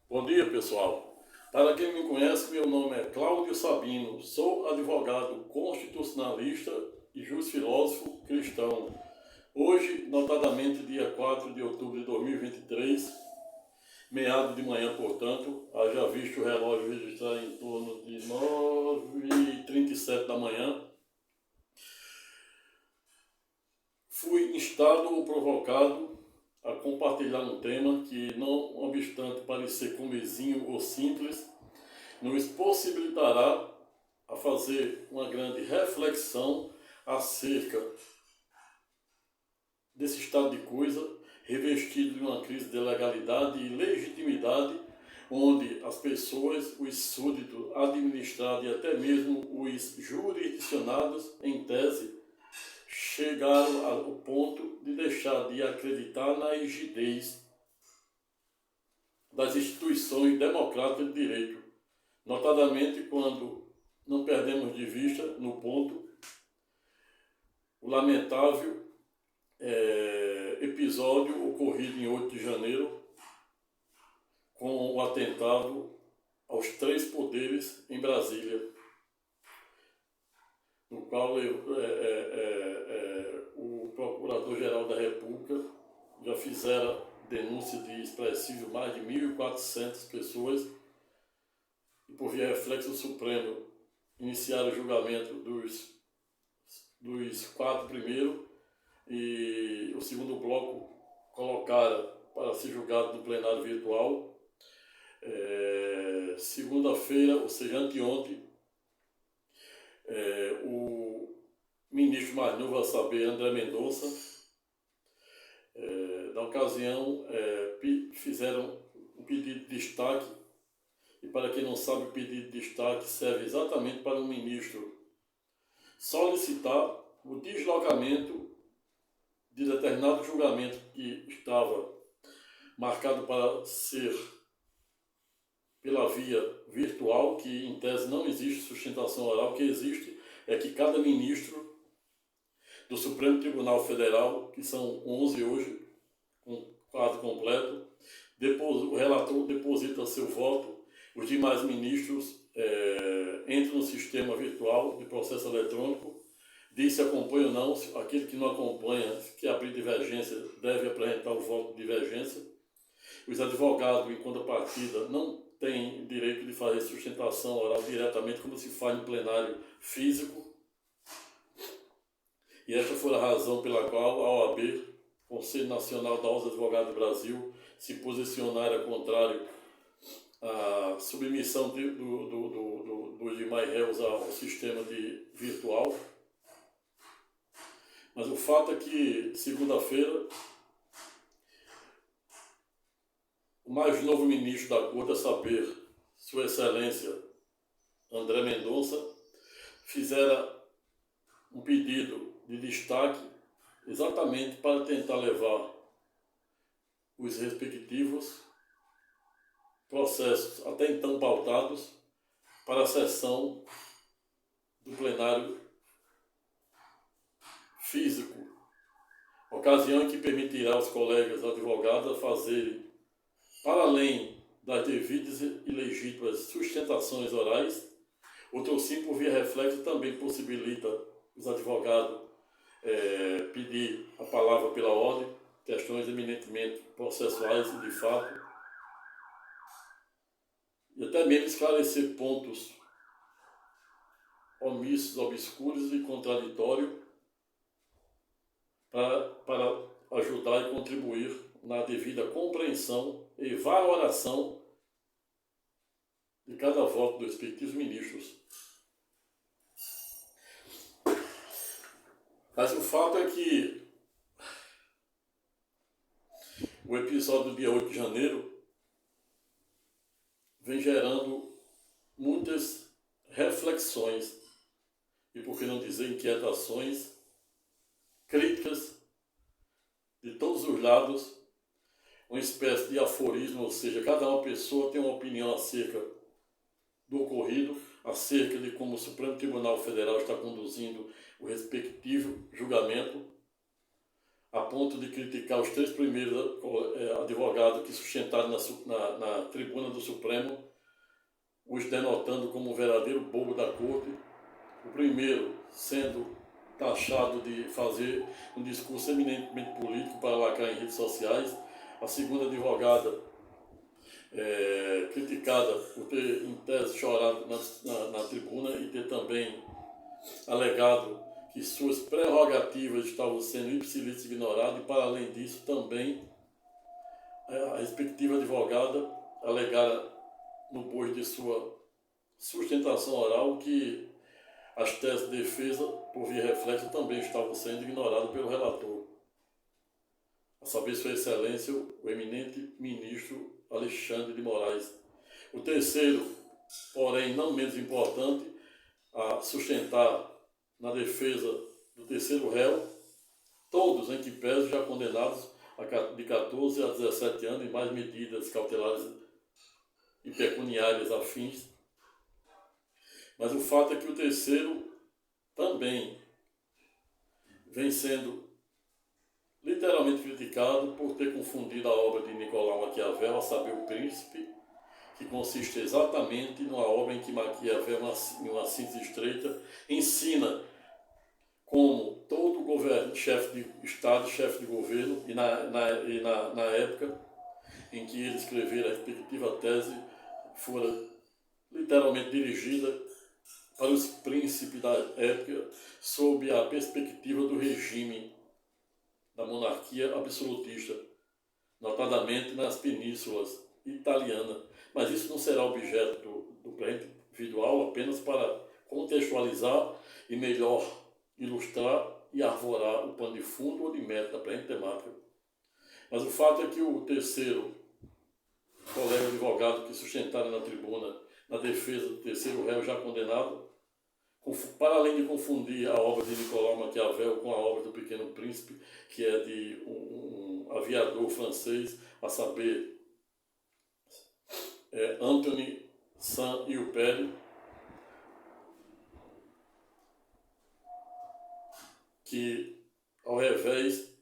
Bom dia, pessoal. Para quem me conhece, meu nome é Cláudio Sabino, sou advogado constitucionalista e juiz-filósofo cristão. Hoje, notadamente dia 4 de outubro de 2023, meado de manhã, portanto, haja visto o relógio registrar em torno de 9h37 da manhã, fui instado ou provocado a compartilhar um tema que, não obstante parecer comezinho ou simples, nos possibilitará a fazer uma grande reflexão acerca desse estado de coisa revestido de uma crise de legalidade e legitimidade, onde as pessoas, os súditos, administrados e até mesmo os jurisdicionados, em tese, chegaram ao ponto de deixar de acreditar na rigidez das instituições democráticas de direito, notadamente quando não perdemos de vista, no ponto, o lamentável episódio ocorrido em 8 de janeiro com o atentado aos 3 poderes em Brasília, no qual o Procurador-Geral da República já fizera denúncia de expressivo mais de 1.400 pessoas e, por via reflexo, o Supremo iniciaram o julgamento dos 4 primeiros e o segundo bloco colocaram para ser julgado no plenário virtual. Segunda-feira, ou seja, anteontem, o ministro mais novo a saber, André Mendonça, na ocasião, fizeram um pedido de destaque, e para quem não sabe, o pedido de destaque serve exatamente para o ministro solicitar o deslocamento de determinado julgamento que estava marcado para ser pela via virtual, que em tese não existe sustentação oral. O que existe é que cada ministro do Supremo Tribunal Federal, que são 11 hoje, com quadro completo, o relator deposita seu voto, os demais ministros entram no sistema virtual de processo eletrônico, diz se acompanha ou não. Aquele que não acompanha, que abrir divergência, deve apresentar o voto de divergência. Os advogados, em contrapartida, não têm direito de fazer sustentação oral diretamente, como se faz no plenário físico. E esta foi a razão pela qual a OAB, Conselho Nacional da Ordem dos Advogados do Brasil, se posicionara contrário à submissão dos demais réus ao sistema virtual. Mas o fato é que, segunda-feira, o mais novo ministro da Corte, a saber, Sua Excelência André Mendonça, fizera um pedido de destaque exatamente para tentar levar os respectivos processos, até então pautados, para a sessão do plenário físico, ocasião em que permitirá aos colegas advogados fazerem, para além das devidas e legítimas sustentações orais, outro sim, por via reflexo, também possibilita os advogados pedir a palavra pela ordem, questões eminentemente processuais e de fato, e até mesmo esclarecer pontos omissos, obscuros e contraditórios para ajudar e contribuir na devida compreensão e valoração de cada voto dos respectivos ministros. Mas o fato é que o episódio do dia 8 de janeiro vem gerando muitas reflexões e, por que não dizer, inquietações, críticas de todos os lados, uma espécie de aforismo, ou seja, cada uma pessoa tem uma opinião acerca do ocorrido, acerca de como o Supremo Tribunal Federal está conduzindo o respectivo julgamento, a ponto de criticar os 3 primeiros advogados que sustentaram na tribuna do Supremo, os denotando como um verdadeiro bobo da corte. O primeiro sendo taxado de fazer um discurso eminentemente político para lacrar em redes sociais. A segunda advogada criticada por ter, em tese, chorado na tribuna e ter também alegado que suas prerrogativas estavam sendo ipsilícitas ignoradas, e, para além disso, também a respectiva advogada alegara no bojo de sua sustentação oral que as teses de defesa, por via reflexo, também estavam sendo ignoradas pelo relator, a saber, Sua Excelência, o eminente ministro Alexandre de Moraes. O terceiro, porém não menos importante, a sustentar na defesa do terceiro réu, todos em que pese já condenados de 14 a 17 anos e mais medidas cautelares e pecuniárias afins. Mas o fato é que o terceiro também vem sendo literalmente criticado por ter confundido a obra de Nicolau Maquiavel, a saber, O Príncipe, que consiste exatamente numa obra em que Maquiavel, em uma síntese estreita, ensina como todo chefe de Estado, chefe de governo, e na época em que ele escrevera a respectiva tese, fora literalmente dirigida para os príncipes da época, sob a perspectiva do regime da monarquia absolutista, notadamente nas penínsulas italianas. Mas isso não será objeto do presente vídeo-aula, apenas para contextualizar e melhor ilustrar e arvorar o pano de fundo ou de mérito da presente temática. Mas o fato é que o terceiro colega advogado que sustentaram na tribuna na defesa do terceiro réu já condenado, para além de confundir a obra de Nicolau Maquiavel com a obra do Pequeno Príncipe, que é de um aviador francês, a saber, Anthony Saint-Exupéry, que, ao revés,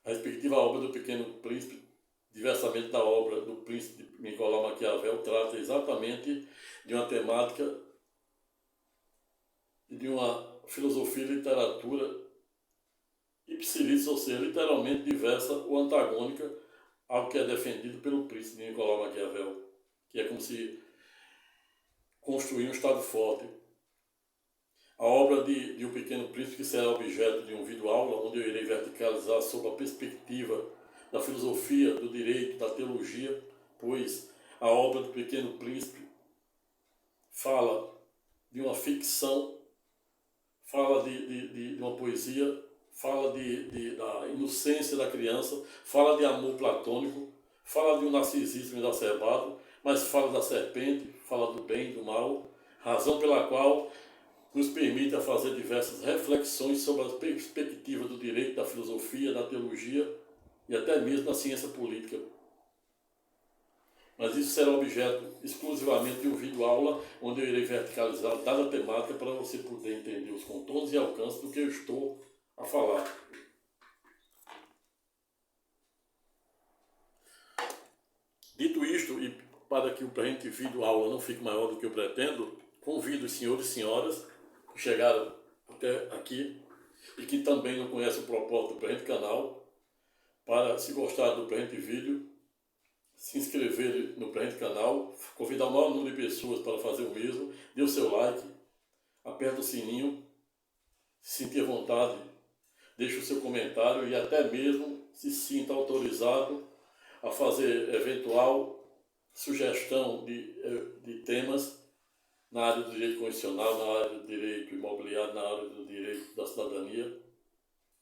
a respectiva obra do Pequeno Príncipe, diversamente da obra do Príncipe de Nicolau Maquiavel, trata exatamente de uma temática e de uma filosofia e literatura ipsilícitas, ou seja, literalmente diversa ou antagônica ao que é defendido pelo Príncipe de Nicolau Maquiavel, que é como se construir um Estado forte. A obra de O Pequeno Príncipe, que será objeto de um vídeo-aula, onde eu irei verticalizar sob a perspectiva da filosofia, do direito, da teologia, pois a obra do Pequeno Príncipe fala de uma ficção, fala de uma poesia, fala da inocência da criança, fala de amor platônico, fala de um narcisismo exacerbado, mas fala da serpente, fala do bem e do mal, razão pela qual nos permite fazer diversas reflexões sobre a perspectiva do direito, da filosofia, da teologia e até mesmo da ciência política. Mas isso será objeto exclusivamente de um vídeo-aula, onde eu irei verticalizar dada temática para você poder entender os contornos e alcances do que eu estou a falar. Dito isto, e para que o presente vídeo-aula não fique maior do que eu pretendo, convido os senhores e senhoras que chegaram até aqui e que também não conhecem o propósito do presente canal, para, se gostar do presente vídeo, se inscrever no presente canal, convidar o maior número de pessoas para fazer o mesmo, dê o seu like, aperta o sininho, se sentir à vontade, deixe o seu comentário e até mesmo se sinta autorizado a fazer eventual sugestão de temas na área do direito constitucional, na área do direito imobiliário, na área do direito da cidadania,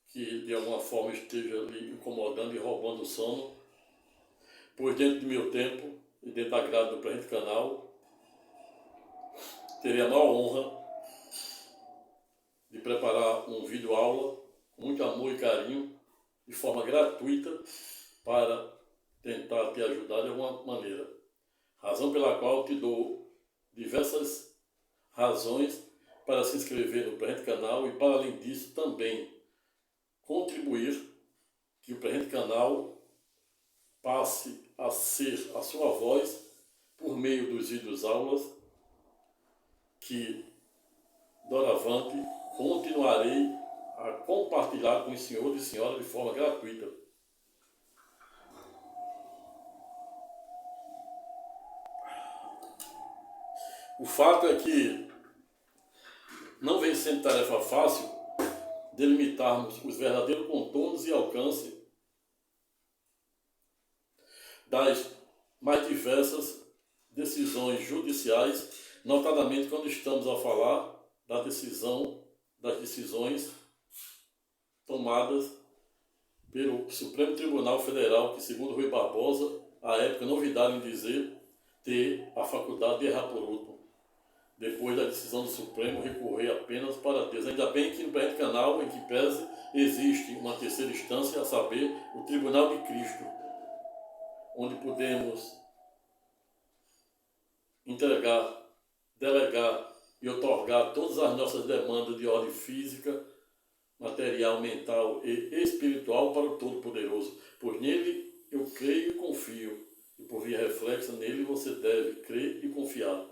que de alguma forma esteja lhe incomodando e roubando o sono, pois dentro do meu tempo e dentro da grade do presente canal, terei a maior honra de preparar um vídeo aula com muito amor e carinho, de forma gratuita, para tentar te ajudar de alguma maneira. Razão pela qual te dou diversas razões para se inscrever no presente canal e, para além disso, também contribuir que o presente canal passe a ser a sua voz por meio dos vídeos aulas que doravante continuarei a compartilhar com os senhores e senhoras de forma gratuita. O fato é que não vem sendo tarefa fácil delimitarmos os verdadeiros contornos e alcance das mais diversas decisões judiciais, notadamente quando estamos a falar das decisões tomadas pelo Supremo Tribunal Federal, que, segundo Rui Barbosa, à época novidade em dizer ter a faculdade de errar por último, depois da decisão do Supremo recorrer apenas para Deus. Ainda bem que no presente canal, em que pese, existe uma terceira instância, a saber, o Tribunal de Cristo, onde podemos entregar, delegar e outorgar todas as nossas demandas de ordem física, material, mental e espiritual para o Todo-Poderoso. Pois nele eu creio e confio, e por via reflexa nele você deve crer e confiar.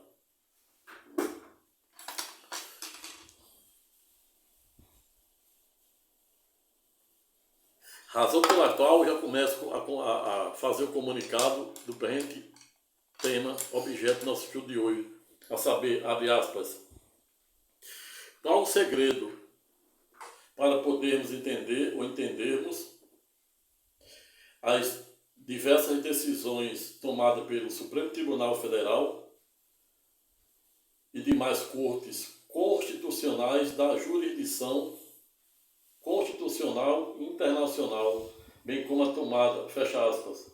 Razão pela qual eu já começo a fazer o comunicado do presente tema, objeto do nosso estudo de hoje, a saber, abre aspas, qual o segredo para podermos entender ou entendermos as diversas decisões tomadas pelo Supremo Tribunal Federal e demais cortes constitucionais da jurisdição constitucional internacional, bem como a tomada, fecha aspas.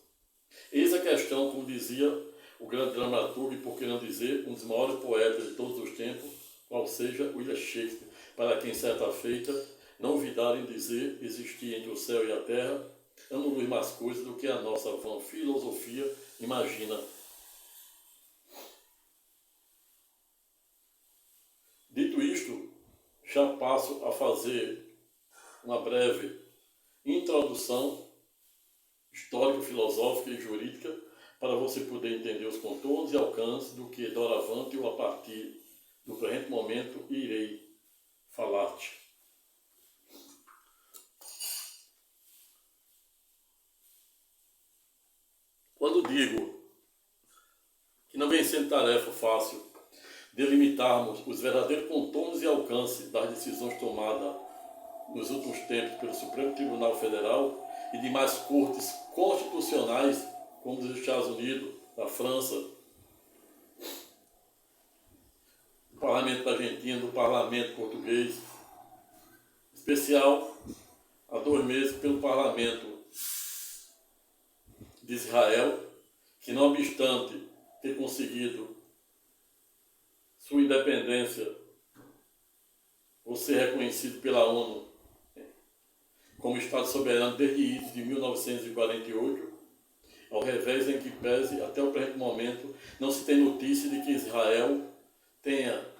Eis a questão, como dizia o grande dramaturgo, e por que não dizer, um dos maiores poetas de todos os tempos, qual seja William Shakespeare, para quem certa feita, não ouvidaram em dizer, existia entre o céu e a terra, ano-luz mais coisas do que a nossa vã filosofia imagina. Dito isto, já passo a fazer uma breve introdução histórico-filosófica e jurídica para você poder entender os contornos e alcances do que doravante eu, a partir do presente momento, irei falar-te. Quando digo que não vem sendo tarefa fácil delimitarmos os verdadeiros contornos e alcances das decisões tomadas nos últimos tempos pelo Supremo Tribunal Federal e demais cortes constitucionais, como dos Estados Unidos, da França, do Parlamento da Argentina, do Parlamento português, em especial há 2 meses pelo Parlamento de Israel, que não obstante ter conseguido sua independência ou ser reconhecido pela ONU como Estado soberano desde início de 1948, ao revés em que pese, até o presente momento, não se tem notícia de que Israel tenha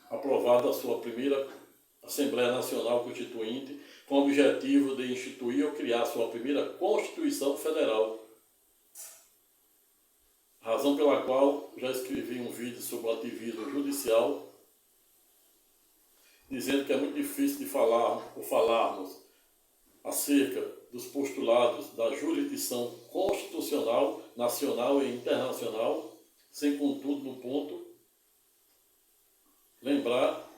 aprovado a sua primeira Assembleia Nacional Constituinte com o objetivo de instituir ou criar sua primeira Constituição Federal. Razão pela qual já escrevi um vídeo sobre o ativismo judicial, dizendo que é muito difícil de falar ou falarmos acerca dos postulados da jurisdição constitucional, nacional e internacional, sem, contudo, no ponto, lembrar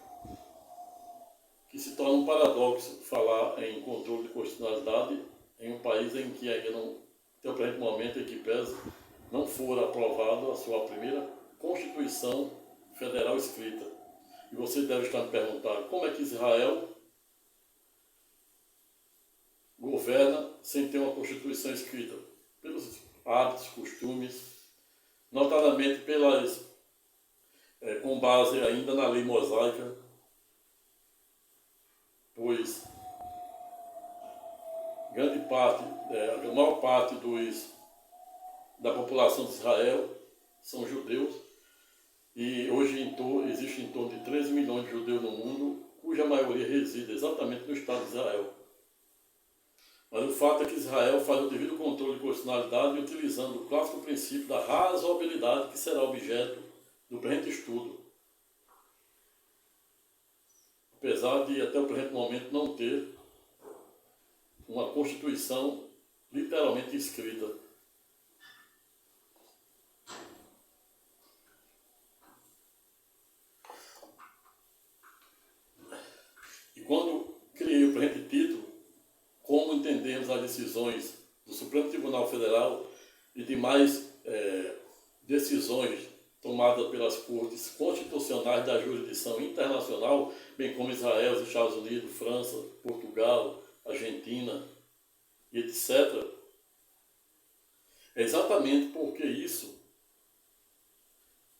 que se torna um paradoxo falar em controle de constitucionalidade em um país em que ainda não, até o presente momento em que pese, não for aprovada a sua primeira Constituição Federal escrita. E você deve estar me perguntando como é que Israel governa sem ter uma Constituição escrita, pelos hábitos, costumes, notadamente com base ainda na lei mosaica, pois grande parte, a maior parte da população de Israel são judeus, e hoje existe em torno de 13 milhões de judeus no mundo, cuja maioria reside exatamente no Estado de Israel. Mas o fato é que Israel faz o devido controle de constitucionalidade utilizando o clássico princípio da razoabilidade que será objeto do presente estudo, apesar de até o presente momento não ter uma Constituição literalmente escrita. E quando criei o presente título, como entendemos as decisões do Supremo Tribunal Federal e demais decisões tomadas pelas cortes constitucionais da jurisdição internacional, bem como Israel, os Estados Unidos, França, Portugal, Argentina e etc., é exatamente porque isso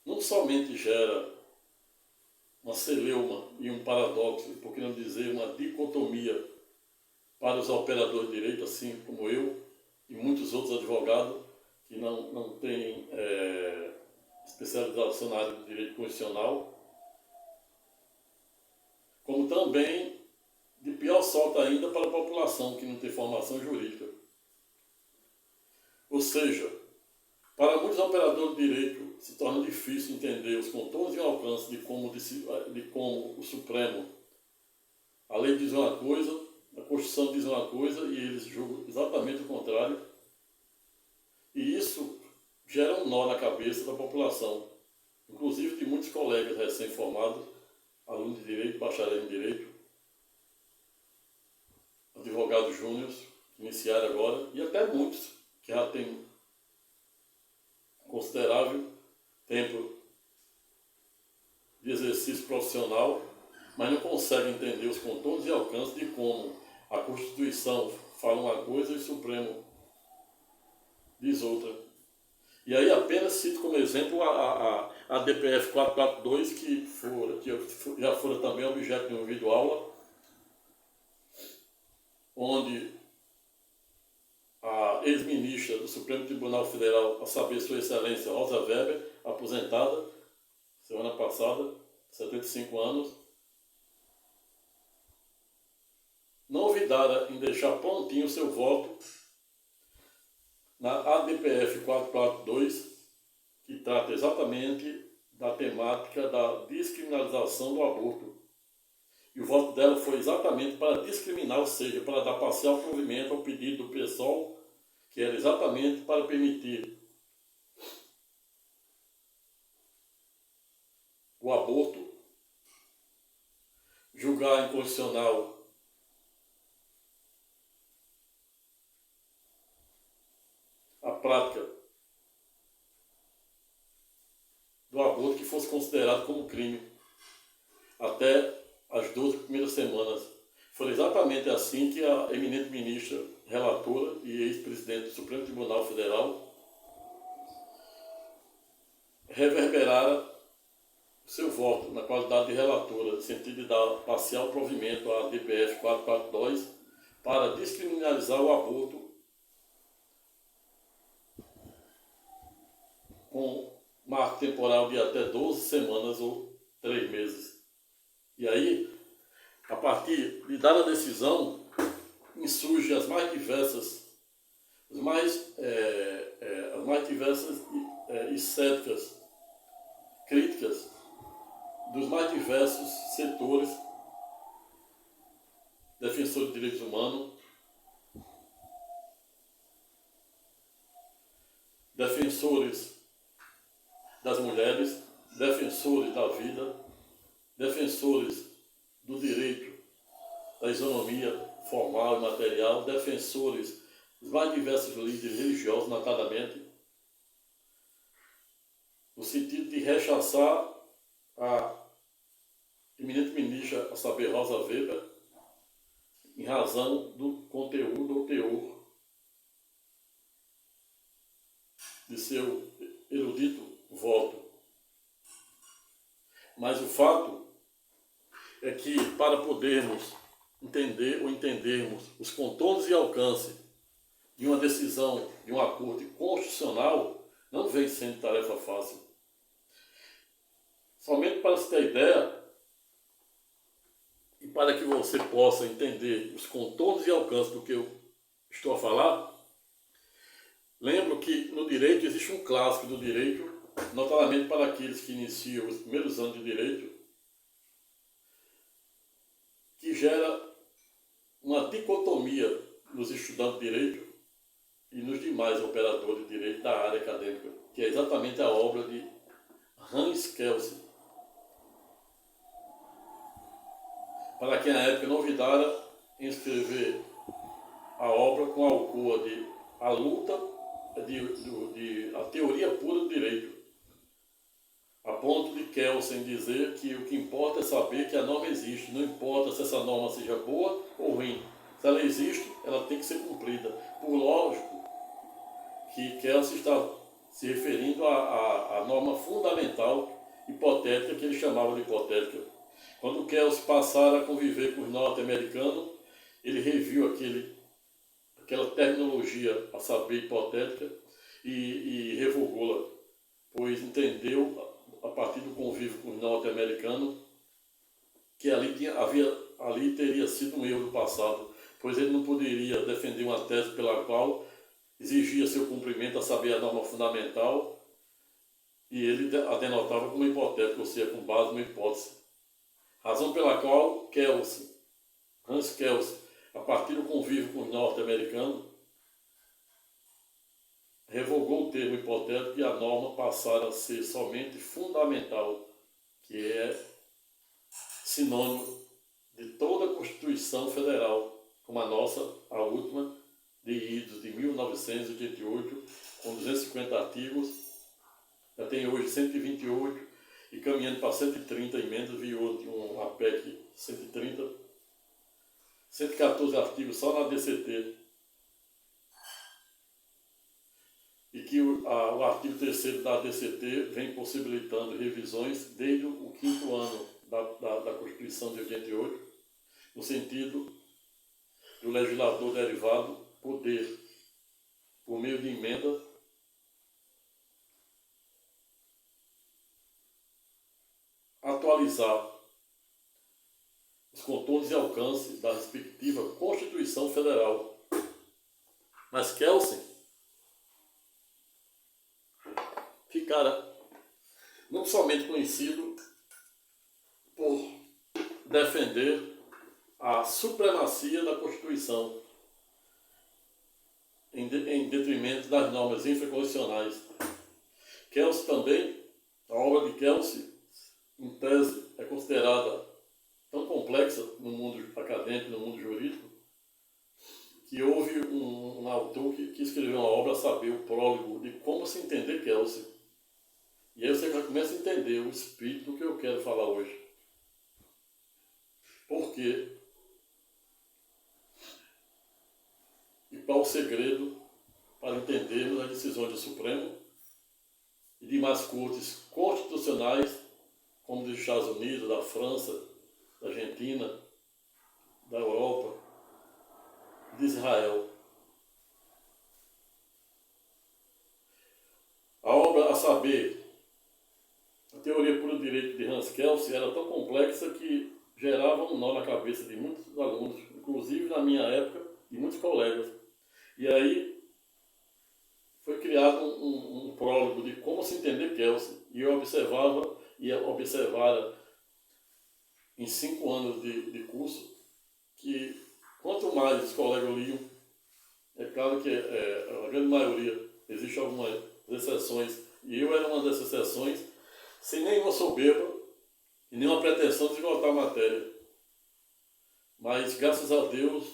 não somente gera uma celeuma e um paradoxo, por que não dizer uma dicotomia para os operadores de direito, assim como eu e muitos outros advogados que não têm especialização na área de direito constitucional, como também, de pior sorte ainda, para a população que não tem formação jurídica. Ou seja, para muitos operadores de direito se torna difícil entender os contornos e o alcance de como o Supremo, a lei diz uma coisa, a Constituição diz uma coisa e eles julgam exatamente o contrário. E isso gera um nó na cabeça da população, inclusive de muitos colegas recém-formados, alunos de direito, bacharel em direito, advogados júniores, que iniciaram agora, e até muitos que já têm considerável tempo de exercício profissional, mas não conseguem entender os contornos e alcances de como a Constituição fala uma coisa e o Supremo diz outra. E aí apenas cito como exemplo a DPF 442, que já fora também objeto de um vídeo aula, onde a ex-ministra do Supremo Tribunal Federal, a saber, Sua Excelência Rosa Weber, aposentada semana passada, 75 anos, não olvidara em deixar prontinho o seu voto na ADPF 442, que trata exatamente da temática da descriminalização do aborto. E o voto dela foi exatamente para discriminar, ou seja, para dar parcial provimento ao pedido do PSOL, que era exatamente para permitir o aborto, julgar inconstitucional a prática do aborto que fosse considerado como crime até as 12 primeiras semanas. Foi exatamente assim que a eminente ministra, relatora e ex-presidente do Supremo Tribunal Federal reverberara seu voto na qualidade de relatora, no sentido de dar parcial provimento à DPF 442 para descriminalizar o aborto com marco temporal de até 12 semanas ou 3 meses. E aí, a partir de dada decisão, insurgem as mais diversas e céticas críticas dos mais diversos setores, defensores de direitos humanos, defensores das mulheres, defensores da vida, defensores do direito da isonomia formal e material, defensores dos mais diversos líderes religiosos, notadamente, no sentido de rechaçar a eminente ministra, a saber, Rosa Weber, em razão do conteúdo ou teor de seu erudito voto. Mas o fato é que, para podermos entender ou entendermos os contornos e alcance de uma decisão de uma corte constitucional, não vem sendo tarefa fácil. Somente para se ter ideia, e para que você possa entender os contornos e alcance do que eu estou a falar, lembro que no direito existe um clássico do direito, notadamente para aqueles que iniciam os primeiros anos de direito, que gera uma dicotomia nos estudantes de direito e nos demais operadores de direito da área acadêmica, que é exatamente a obra de Hans Kelsen. Para quem na época não novidara em escrever a obra com a alcunha de A Luta a Teoria Pura do Direito, a ponto de Kelsen dizer que o que importa é saber que a norma existe, não importa se essa norma seja boa ou ruim. Se ela existe, ela tem que ser cumprida. Por lógico que Kelsen está se referindo à norma fundamental hipotética, que ele chamava de hipotética. Quando Kelsen passara a conviver com os norte-americanos, ele reviu aquela terminologia, a saber, hipotética, e revogou-la, pois entendeu, a partir do convívio com os norte-americanos, que ali teria sido um erro do passado, pois ele não poderia defender uma tese pela qual exigia seu cumprimento, a saber, a norma fundamental, e ele a denotava como hipotética, ou seja, com base numa hipótese. Razão pela qual Hans Kelsen, a partir do convívio com os norte-americanos, revogou o termo hipotético e a norma passara a ser somente fundamental, que é sinônimo de toda a Constituição Federal, como a nossa, a última, de idos de 1988, com 250 artigos, já tem hoje 128, e caminhando para 130 emendas, viu de uma PEC 130, 114 artigos só na DCT, e que o artigo 3º da DCT vem possibilitando revisões desde o 5º ano da Constituição de 88, no sentido do legislador derivado poder, por meio de emenda, atualizar os contornos e alcance da respectiva Constituição Federal. Mas Kelsen ficara não somente conhecido por defender a supremacia da Constituição em detrimento das normas infraconstitucionais. Kelsen também, a obra de Kelsen, em tese, é considerada tão complexa no mundo acadêmico, no mundo jurídico, que houve um autor que escreveu uma obra, a saber, o prólogo de como se entender Kelsen. E aí você já começa a entender o espírito do que eu quero falar hoje. Por quê? E qual o segredo para entendermos as decisões do Supremo e demais cortes constitucionais, como dos Estados Unidos, da França, da Argentina, da Europa, de Israel. A obra, a saber, a Teoria Pura do Direito de Hans Kelsen, era tão complexa que gerava um nó na cabeça de muitos alunos, inclusive na minha época, e muitos colegas. E aí foi criado um prólogo de como se entender Kelsen, e eu observara em 5 anos de curso que quanto mais os colegas liam, é claro que a grande maioria, existem algumas exceções, e eu era uma dessas exceções, sem nenhuma soberba e nenhuma pretensão de esgotar a matéria. Mas, graças a Deus,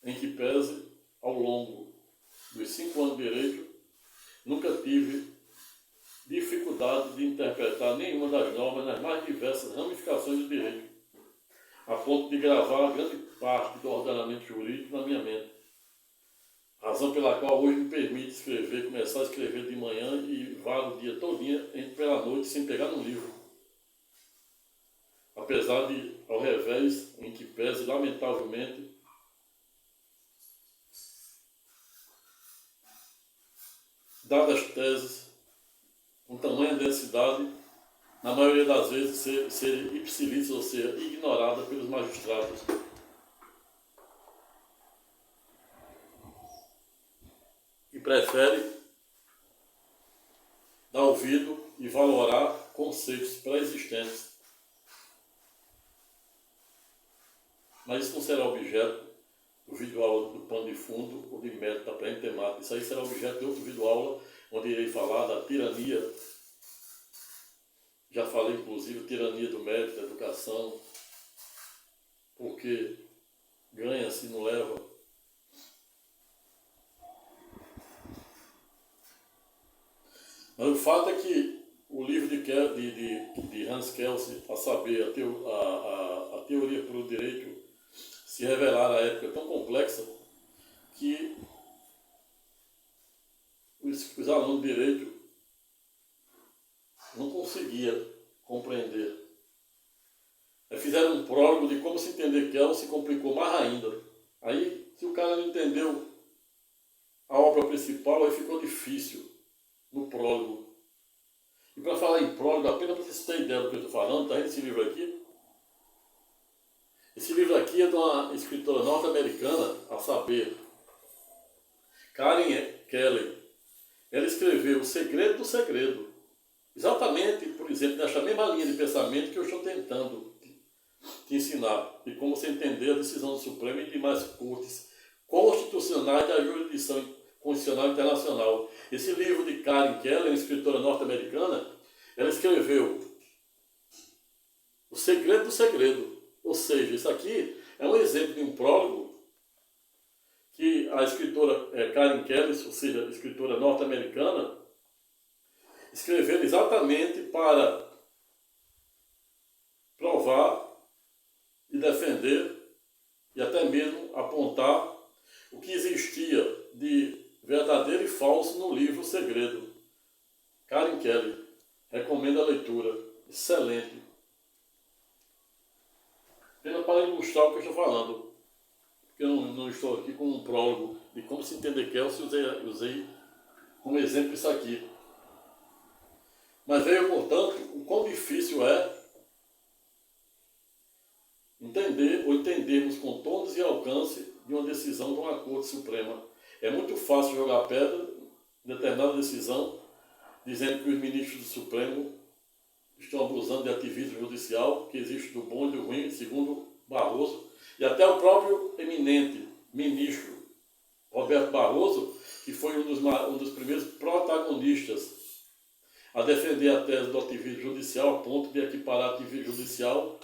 em que pese, ao longo dos 5 anos de direito, nunca tive dificuldade de interpretar nenhuma das normas nas mais diversas ramificações do direito, a ponto de gravar grande parte do ordenamento jurídico na minha mente. Razão pela qual hoje me permite escrever, começar a escrever de manhã e varo o dia todinho, entre pela noite, sem pegar no livro. Apesar de, ao revés, em que pese, lamentavelmente, dadas as teses, com tamanha densidade, na maioria das vezes ser ipsilícitas, ou seja, ignorada pelos magistrados. prefere dar ouvido e valorar conceitos pré-existentes. Mas isso não será objeto do videoaula do pano de fundo ou de mérito da presente temática. Isso aí será objeto de outro videoaula, onde irei falar da tirania. Já falei, inclusive, tirania do mérito, da educação, porque ganha-se, não leva. Mas o fato é que o livro de Hans Kelsen, a saber, a teoria pelo direito, se revelar à época tão complexa que os alunos de direito não conseguiam compreender. Fizeram um prólogo de como se entender Kelsen, se complicou mais ainda. Aí, se o cara não entendeu a obra principal, aí ficou difícil no prólogo. E para falar em prólogo, apenas para vocês terem ideia do que eu estou falando, tá vendo esse livro aqui? Esse livro aqui é de uma escritora norte-americana, a saber, Karen Keller. Ela escreveu O Segredo do Segredo. Exatamente, por exemplo, nessa mesma linha de pensamento que eu estou tentando te ensinar. E como você entender a decisão do Supremo e demais cortes constitucionais da jurisdição constitucional internacional. Esse livro de Karen Keller, uma escritora norte-americana, ela escreveu O Segredo do Segredo. Ou seja, isso aqui é um exemplo de um prólogo que a escritora Karen Keller, ou seja, escritora norte-americana, escreveu exatamente para provar e defender e até mesmo apontar o que existia de verdadeiro e falso no livro O Segredo. Karen Keller, recomendo a leitura, excelente. Apenas para ilustrar o que eu estou falando, porque eu não estou aqui com um prólogo de como se entender Kelsen, usei como exemplo isso aqui. Mas veio, portanto, o quão difícil é entender ou entendermos contornos e alcance de uma decisão de uma Corte Suprema. É muito fácil jogar pedra em determinada decisão, dizendo que os ministros do Supremo estão abusando de ativismo judicial, que existe do bom e do ruim, segundo Barroso, e até o próprio eminente ministro Roberto Barroso, que foi um dos primeiros protagonistas a defender a tese do ativismo judicial, a ponto de equiparar ativismo judicial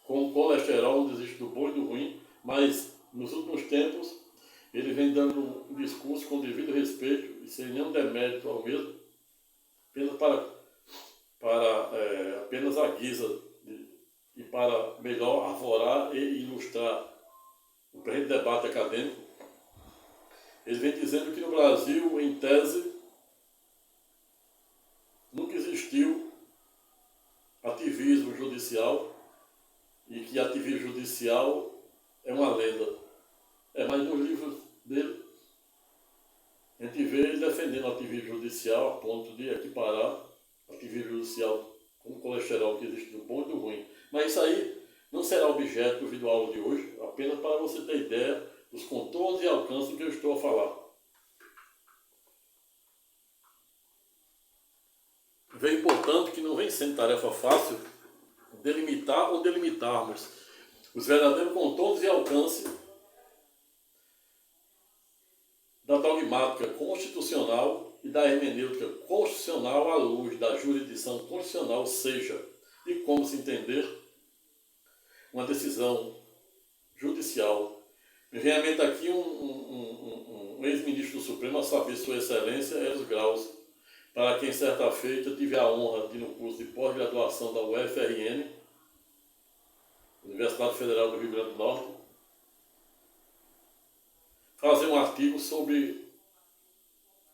com o colesterol, onde existe do bom e do ruim, mas nos últimos tempos ele vem dando um discurso com devido respeito e sem nenhum demérito ao mesmo, apenas apenas a guisa e para melhor arvorar e ilustrar o presente debate acadêmico. Ele vem dizendo que no Brasil, em tese, nunca existiu ativismo judicial e que ativismo judicial é uma lenda. Mas nos livros dele, a gente vê ele defendendo o ativismo judicial a ponto de equiparar ativismo judicial com o colesterol que existe do bom e do ruim. Mas isso aí não será objeto do videoaula de hoje, apenas para você ter ideia dos contornos e alcances que eu estou a falar. Veio, portanto, que não vem sendo tarefa fácil delimitar ou delimitarmos os verdadeiros contornos e alcances da dogmática constitucional e da hermenêutica constitucional à luz da jurisdição constitucional, ou seja, de como se entender uma decisão judicial. Me vem à mente aqui um ex-ministro do Supremo, a saber, Sua Excelência Eros Graus, para quem certa feita tive a honra de, no curso de pós-graduação da UFRN, Universidade Federal do Rio Grande do Norte, fazer um artigo sobre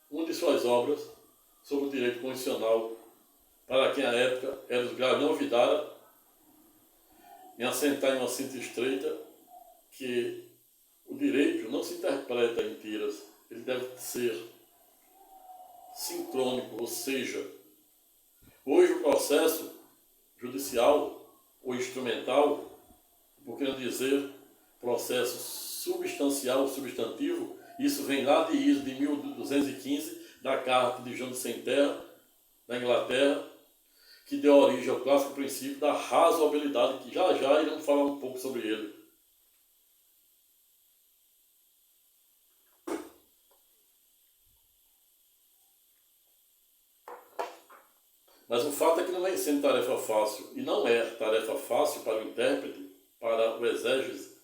uma de suas obras sobre o direito constitucional, para quem à época Eros Graus não olvidara, em assentar em uma síntese estreita que o direito não se interpreta em tiras, ele deve ser sincrônico, ou seja, hoje o processo judicial ou instrumental, por que não dizer processo substancial ou substantivo, Isso vem lá de Iso, de 1215, da carta de João de Sem Terra, da Inglaterra, que deu origem ao clássico princípio da razoabilidade, que já já iremos falar um pouco sobre ele. Mas o fato é que não vem sendo tarefa fácil, e não é tarefa fácil para o intérprete, para o exégese,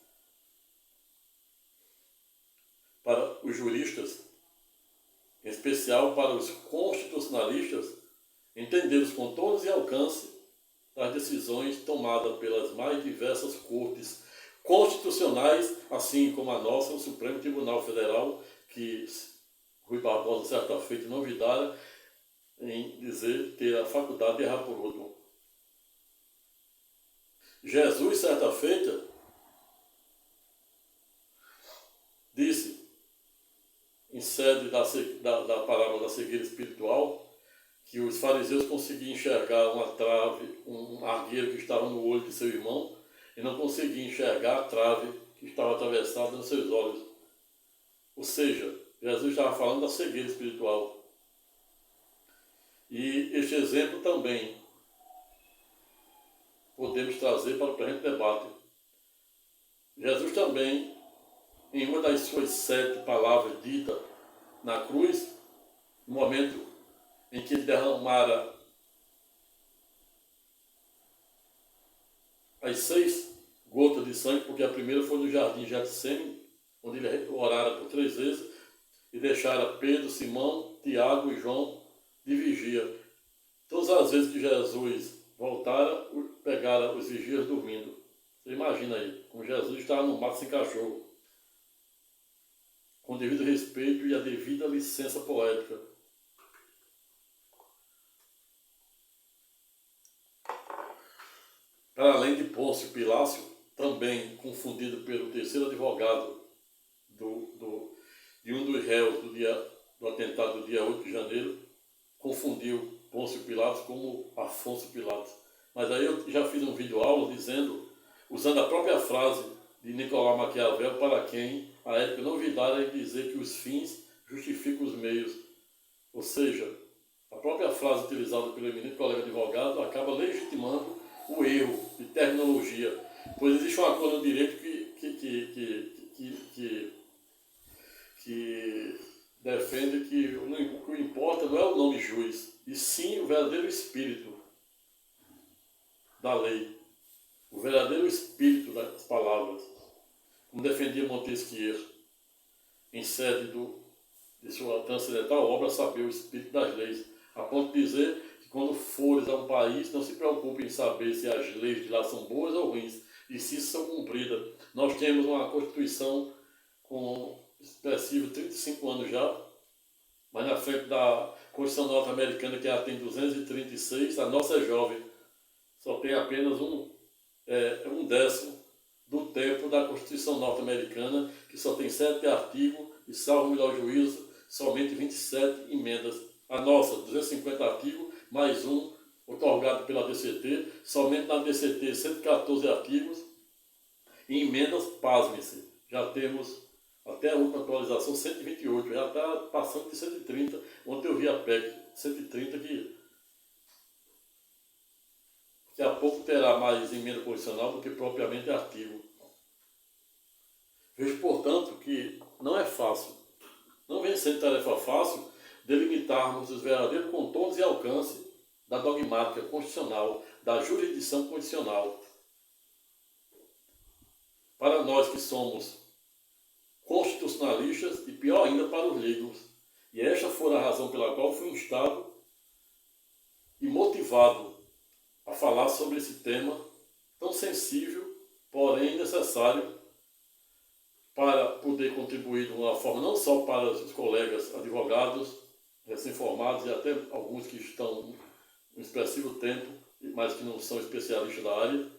para os juristas, em especial para os constitucionalistas, entender os contornos e alcance das decisões tomadas pelas mais diversas cortes constitucionais, assim como a nossa, o Supremo Tribunal Federal, que Rui Barbosa, certa feita, novidade em dizer ter a faculdade de errar por último. Jesus, certa feita, disse, em sede da parábola da cegueira espiritual, que os fariseus conseguiam enxergar uma trave, um argueiro que estava no olho de seu irmão, e não conseguiam enxergar a trave que estava atravessada nos seus olhos. Ou seja, Jesus estava falando da cegueira espiritual. E este exemplo também podemos trazer para o presente debate. Jesus também, em uma das suas 7 palavras ditas na cruz, no momento em que ele derramara as 6 gotas de sangue, porque a primeira foi no jardim Getsêmani, onde ele orara por 3 vezes e deixara Pedro, Simão, Tiago e João de vigia. Todas as vezes que Jesus voltara, pegara os vigias dormindo. Você imagina aí, como Jesus estava no mato sem cachorro, com o devido respeito e a devida licença poética. Para além de Pôncio Pilácio, também confundido pelo terceiro advogado de um dos réus do atentado do dia 8 de janeiro, confundiu Pôncio Pilatos como Afonso Pilatos. Mas aí eu já fiz um vídeo aula dizendo, usando a própria frase de Nicolau Maquiavel, para quem a ética não vidara em dizer que os fins justificam os meios. Ou seja, a própria frase utilizada pelo eminente colega advogado acaba legitimando o erro de terminologia, pois existe uma coisa no direito que defende que o que importa não é o nome juiz, e sim o verdadeiro espírito da lei, o verdadeiro espírito das palavras, como defendia Montesquieu em sede de sua transcendental obra Saber o Espírito das Leis, a ponto de dizer que quando fores a um país, não se preocupe em saber se as leis de lá são boas ou ruins, e se são cumpridas. Nós temos uma Constituição com expressivo 35 anos já, mas na frente da Constituição norte-americana, que ela tem 236, a nossa é jovem, só tem apenas um décimo do tempo da Constituição norte-americana, que só tem 7 artigos e, salvo o melhor juízo, somente 27 emendas. A nossa, 250 artigos, mais um otorgado pela DCT, somente na DCT 114 artigos e emendas, pasmem-se, já temos até a última atualização 128, já está passando de 130. Ontem eu vi a PEC 130 que daqui a pouco terá mais emenda constitucional do que propriamente artigo. Vejo, portanto, que não é fácil, não vem sendo tarefa fácil delimitarmos os verdadeiros contornos e alcance da dogmática constitucional, da jurisdição constitucional. Para nós que somos constitucionalistas e, pior ainda, para os leigos. E esta foi a razão pela qual fui instado e motivado a falar sobre esse tema tão sensível, porém necessário, para poder contribuir de uma forma não só para os colegas advogados recém-formados e até alguns que estão um expressivo tempo, mas que não são especialistas da área,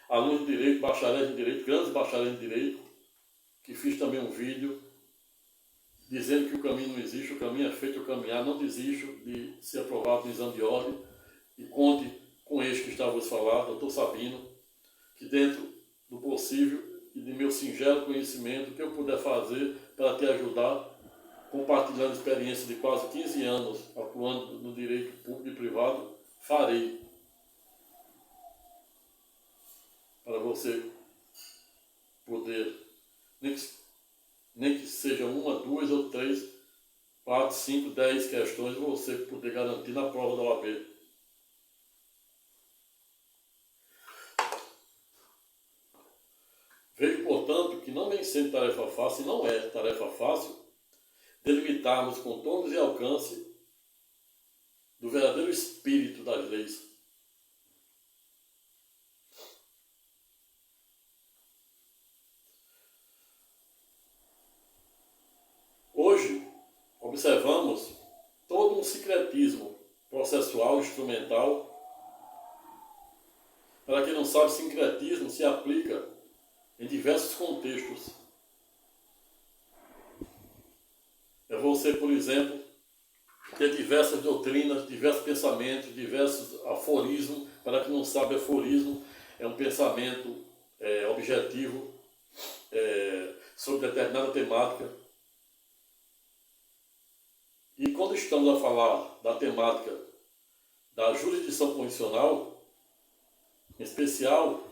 alunos de direito, bacharéis em direito, grandes bacharéis em direito, que fiz também um vídeo dizendo que o caminho não existe, o caminho é feito o caminhar, não desisto de ser aprovado no exame de ordem, e conte com este que está a vos falar, doutor Sabino, que dentro do possível e de meu singelo conhecimento, o que eu puder fazer para te ajudar, compartilhando experiência de quase 15 anos atuando no direito público e privado, farei. Para você poder, nem que seja uma, duas ou três, 4, 5, 10 questões, você poder garantir na prova da OAB. Vejo, portanto, que não vem sendo tarefa fácil, e não é tarefa fácil, delimitarmos contornos e alcance do verdadeiro espírito das leis. Hoje, observamos todo um sincretismo processual, instrumental. Para quem não sabe, sincretismo se aplica em diversos contextos. É você, por exemplo, ter diversas doutrinas, diversos pensamentos, diversos aforismos. Para quem não sabe, aforismo é um pensamento objetivo sobre determinada temática. E quando estamos a falar da temática da jurisdição constitucional, em especial,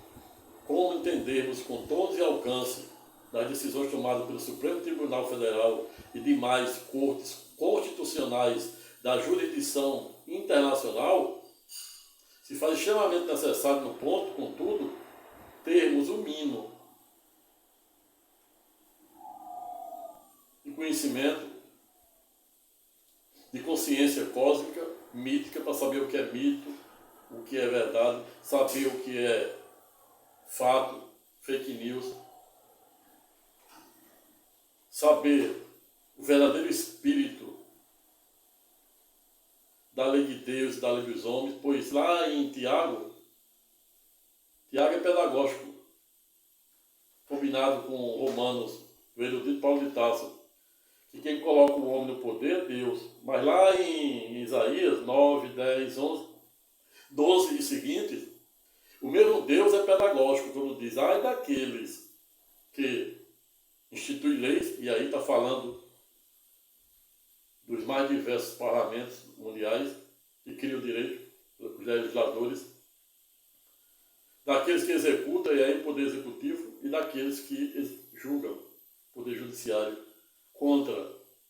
como entendermos contornos e alcance das decisões tomadas pelo Supremo Tribunal Federal e demais cortes constitucionais da jurisdição internacional, se faz extremamente necessário no ponto, contudo, termos o mínimo de conhecimento, de consciência cósmica, mítica, para saber o que é mito, o que é verdade, saber o que é fato, fake news, saber o verdadeiro espírito da lei de Deus e da lei dos homens, pois lá em Tiago é pedagógico, combinado com Romanos, do erudito Paulo de Tarso, que quem coloca o homem no poder é Deus. Mas lá em Isaías 9, 10, 11, 12 e seguintes, o mesmo Deus é pedagógico, quando diz, ai daqueles que instituem leis, e aí está falando dos mais diversos parlamentos mundiais que criam direito, os legisladores, daqueles que executam, e aí o poder executivo, e daqueles que julgam, poder judiciário, contra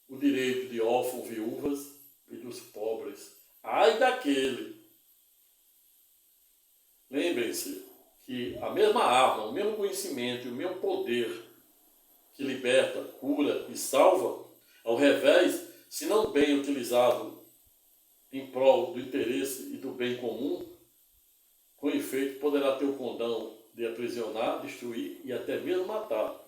o direito de órfãos, viúvas e dos pobres. Ai daquele! Lembrem-se que a mesma arma, o mesmo conhecimento e o mesmo poder que liberta, cura e salva, ao revés, se não bem utilizado em prol do interesse e do bem comum, com efeito poderá ter o condão de aprisionar, destruir e até mesmo matar.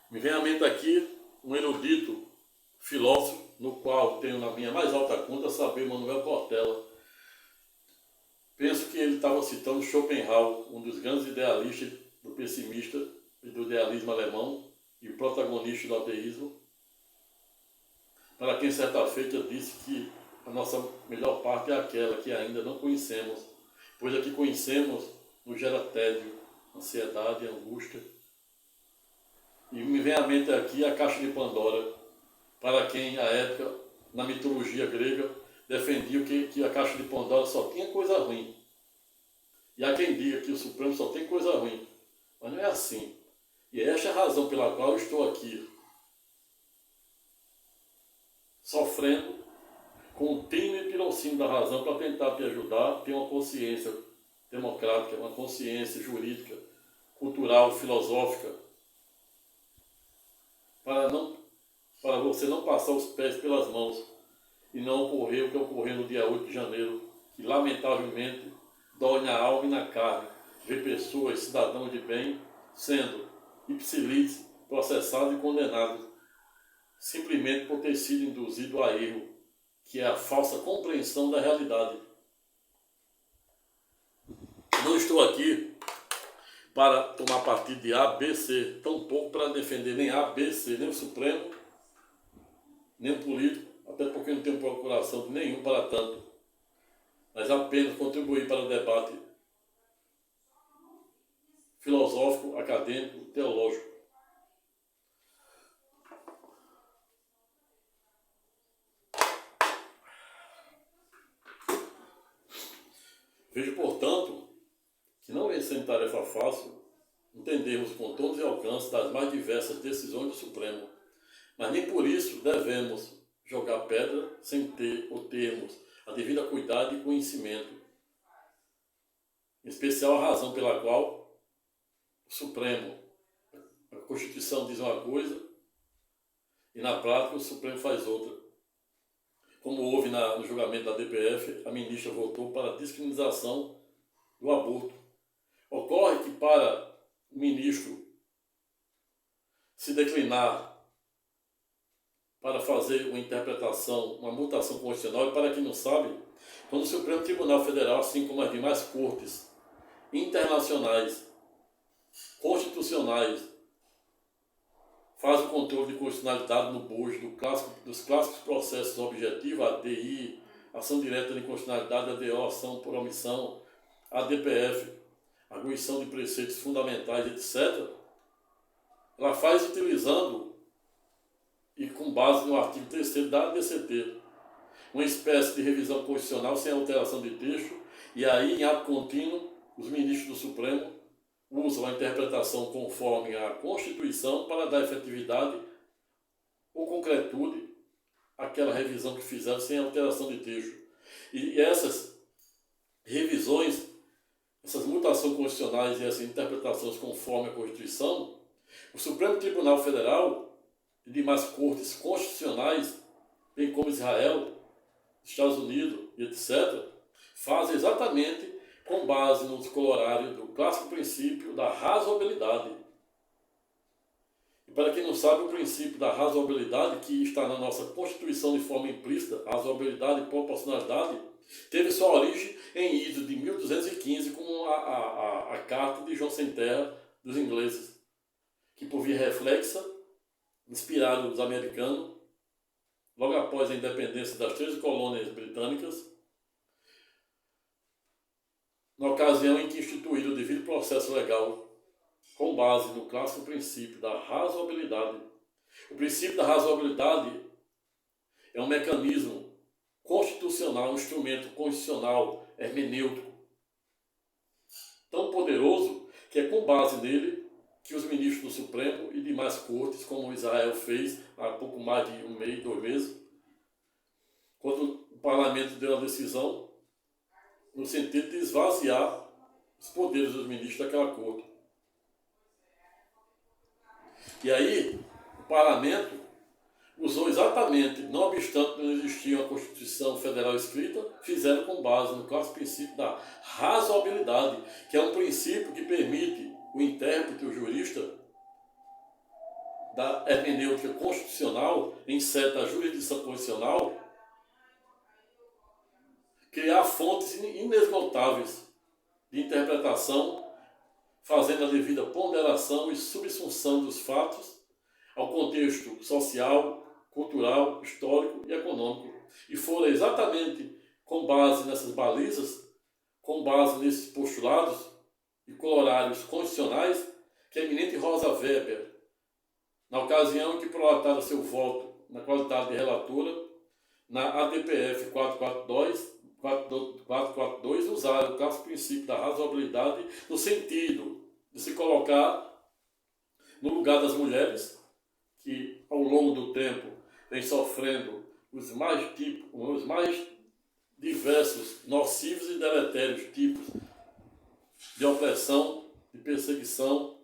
Me vem à mente aqui um erudito filósofo, no qual tenho na minha mais alta conta saber Manuel Cortella. Penso que ele estava citando Schopenhauer, um dos grandes idealistas do pessimista e do idealismo alemão e o protagonista do ateísmo, para quem certa feita disse que a nossa melhor parte é aquela que ainda não conhecemos, pois a que conhecemos nos gera tédio, ansiedade e angústia. E me vem à mente aqui a caixa de Pandora, para quem, à época, na mitologia grega, defendia que a caixa de Pandora só tinha coisa ruim. E há quem diga que o Supremo só tem coisa ruim. Mas não é assim. E é esta a razão pela qual eu estou aqui, sofrendo com o tino e pirocínio da razão para tentar te ajudar a ter uma consciência democrática, uma consciência jurídica, cultural, filosófica, para você não passar os pés pelas mãos e não ocorrer o que ocorreu no dia 8 de janeiro, que lamentavelmente dói na alma e na carne ver pessoas, cidadãos de bem, sendo ipsilídeos, processados e condenados, simplesmente por ter sido induzido a erro, que é a falsa compreensão da realidade. Não estou aqui para tomar partido de A, B, C, tampouco para defender nem A, B, C, nem o Supremo, nem o político, até porque não tenho procuração de nenhum para tanto, mas apenas contribuir para o debate filosófico, acadêmico, teológico. Vejo, portanto, que não vem sendo tarefa fácil entendermos os contornos e alcances das mais diversas decisões do Supremo, mas nem por isso devemos jogar pedra sem ter ou termos a devida cuidado e conhecimento, em especial a razão pela qual o Supremo, a Constituição diz uma coisa e na prática o Supremo faz outra. Como houve no julgamento da DPF, a ministra votou para a descriminalização do aborto. Ocorre que para o ministro se declinar para fazer uma interpretação, uma mutação constitucional, e para quem não sabe, quando o Supremo Tribunal Federal, assim como as demais cortes internacionais, constitucionais, faz o controle de constitucionalidade no bojo dos clássicos processos objetivos, ADI, ação direta de inconstitucionalidade, ADO, ação por omissão, ADPF, arguição de preceitos fundamentais, etc., ela faz utilizando, e com base no artigo 3º da ADCT, uma espécie de revisão constitucional sem alteração de texto, e aí, em ato contínuo, os ministros do Supremo usam a interpretação conforme a Constituição para dar efetividade ou concretude àquela revisão que fizeram sem alteração de texto. E essas revisões, essas mutações constitucionais e essas interpretações conforme a Constituição, o Supremo Tribunal Federal e demais cortes constitucionais, bem como Israel, Estados Unidos e etc., fazem exatamente com base no colorário do clássico princípio da razoabilidade. E para quem não sabe, o princípio da razoabilidade, que está na nossa Constituição de forma implícita, razoabilidade e proporcionalidade, teve sua origem em ido de 1215 com a Carta de João Sem Terra dos ingleses, que por via reflexa, inspirado dos americanos, logo após a independência das 13 colônias britânicas, na ocasião em que instituíram o devido processo legal, com base no clássico princípio da razoabilidade. O princípio da razoabilidade é um mecanismo constitucional, um instrumento constitucional hermenêutico tão poderoso que é com base nele que os ministros do Supremo e demais cortes, como Israel fez há pouco mais de 1 mês, 2 meses, quando o parlamento deu a decisão no sentido de esvaziar os poderes dos ministros daquela corte. E aí, o parlamento usou exatamente, não obstante não existir uma Constituição Federal escrita, fizeram com base no clássico princípio da razoabilidade, que é um princípio que permite o intérprete, o jurista, da hermenêutica constitucional, em certa jurisdição constitucional, criar fontes inesgotáveis de interpretação, fazendo a devida ponderação e subsunção dos fatos ao contexto social, cultural, histórico e econômico. E foram exatamente com base nessas balizas, com base nesses postulados e colorários constitucionais, que a eminente Rosa Weber, na ocasião em que prolatara seu voto na qualidade de relatora, na ADPF 442, usaram o clássico princípio da razoabilidade no sentido de se colocar no lugar das mulheres, que ao longo do tempo vem sofrendo os mais diversos, nocivos e deletérios tipos de opressão, de perseguição,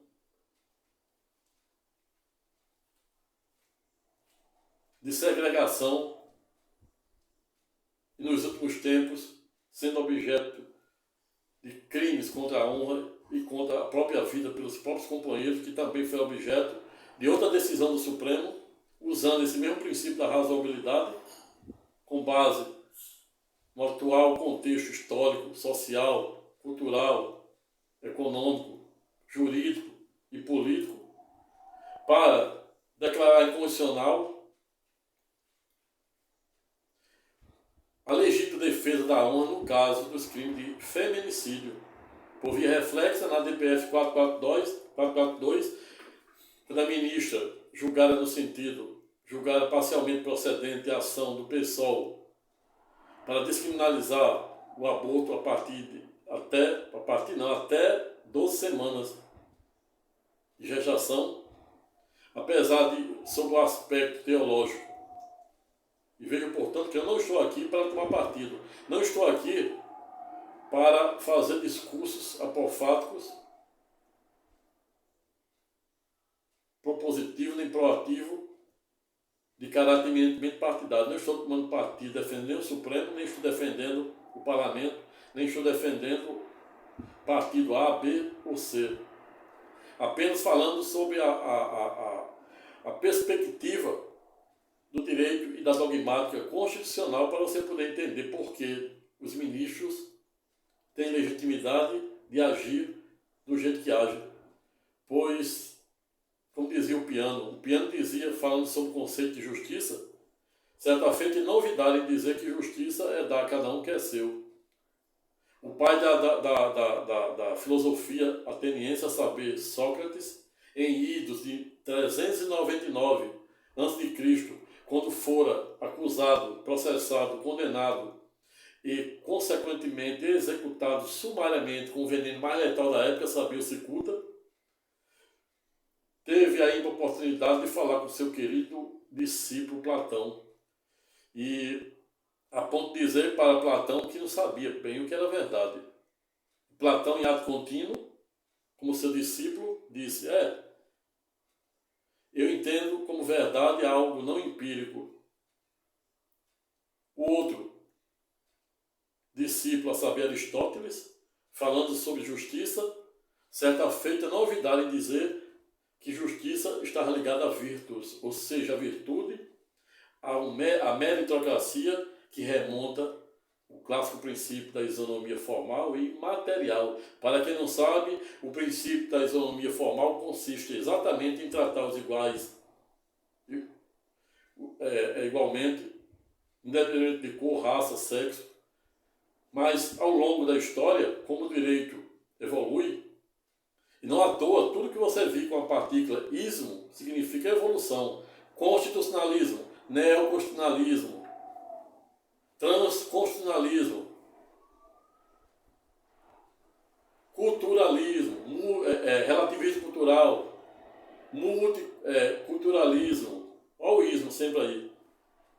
de segregação, e nos últimos tempos sendo objeto de crimes contra a honra e contra a própria vida pelos próprios companheiros, que também foi objeto de outra decisão do Supremo, usando esse mesmo princípio da razoabilidade, com base no atual contexto histórico, social, cultural, econômico, jurídico e político, para declarar inconstitucional a legítima defesa da honra no caso dos crimes de feminicídio. por via reflexa na DPF 442, quando a ministra, julgada no sentido, julgada parcialmente procedente a ação do PSOL para descriminalizar o aborto até 12 semanas de gestação, apesar de, sob o aspecto teológico. E vejo, portanto, que eu não estou aqui para tomar partido. Não estou aqui para fazer discursos apofáticos, propositivos nem proativos, de caráter eminentemente partidário. Não estou tomando partido, defendendo o Supremo, nem estou defendendo o Parlamento, nem estou defendendo partido A, B ou C. Apenas falando sobre a perspectiva do direito e da dogmática constitucional para você poder entender por que os ministros têm legitimidade de agir do jeito que agem. Pois, como dizia o Piano dizia, falando sobre o conceito de justiça, certa feita novidade em dizer que justiça é dar a cada um que é seu. O pai da filosofia ateniense, a saber, Sócrates, em idos de 399 a.C., quando fora acusado, processado, condenado e, consequentemente, executado sumariamente com o veneno mais letal da época, sabia o cicuta, teve ainda a oportunidade de falar com seu querido discípulo Platão. E a ponto de dizer para Platão que não sabia bem o que era verdade. Platão, em ato contínuo, como seu discípulo, disse: eu entendo como verdade algo não empírico. O outro discípulo, a saber, Aristóteles, falando sobre justiça, certa feita novidade em dizer que justiça está ligada a virtus, ou seja, a virtude, a meritocracia, que remonta o clássico princípio da isonomia formal e material. Para quem não sabe, o princípio da isonomia formal consiste exatamente em tratar os iguais igualmente, independente de cor, raça, sexo. Mas, ao longo da história, como o direito evolui, e não à toa, tudo que você viu com a partícula ismo significa evolução. Constitucionalismo, neoconstitucionalismo, transconstitucionalismo, culturalismo, relativismo cultural, multiculturalismo, olha o ismo sempre aí,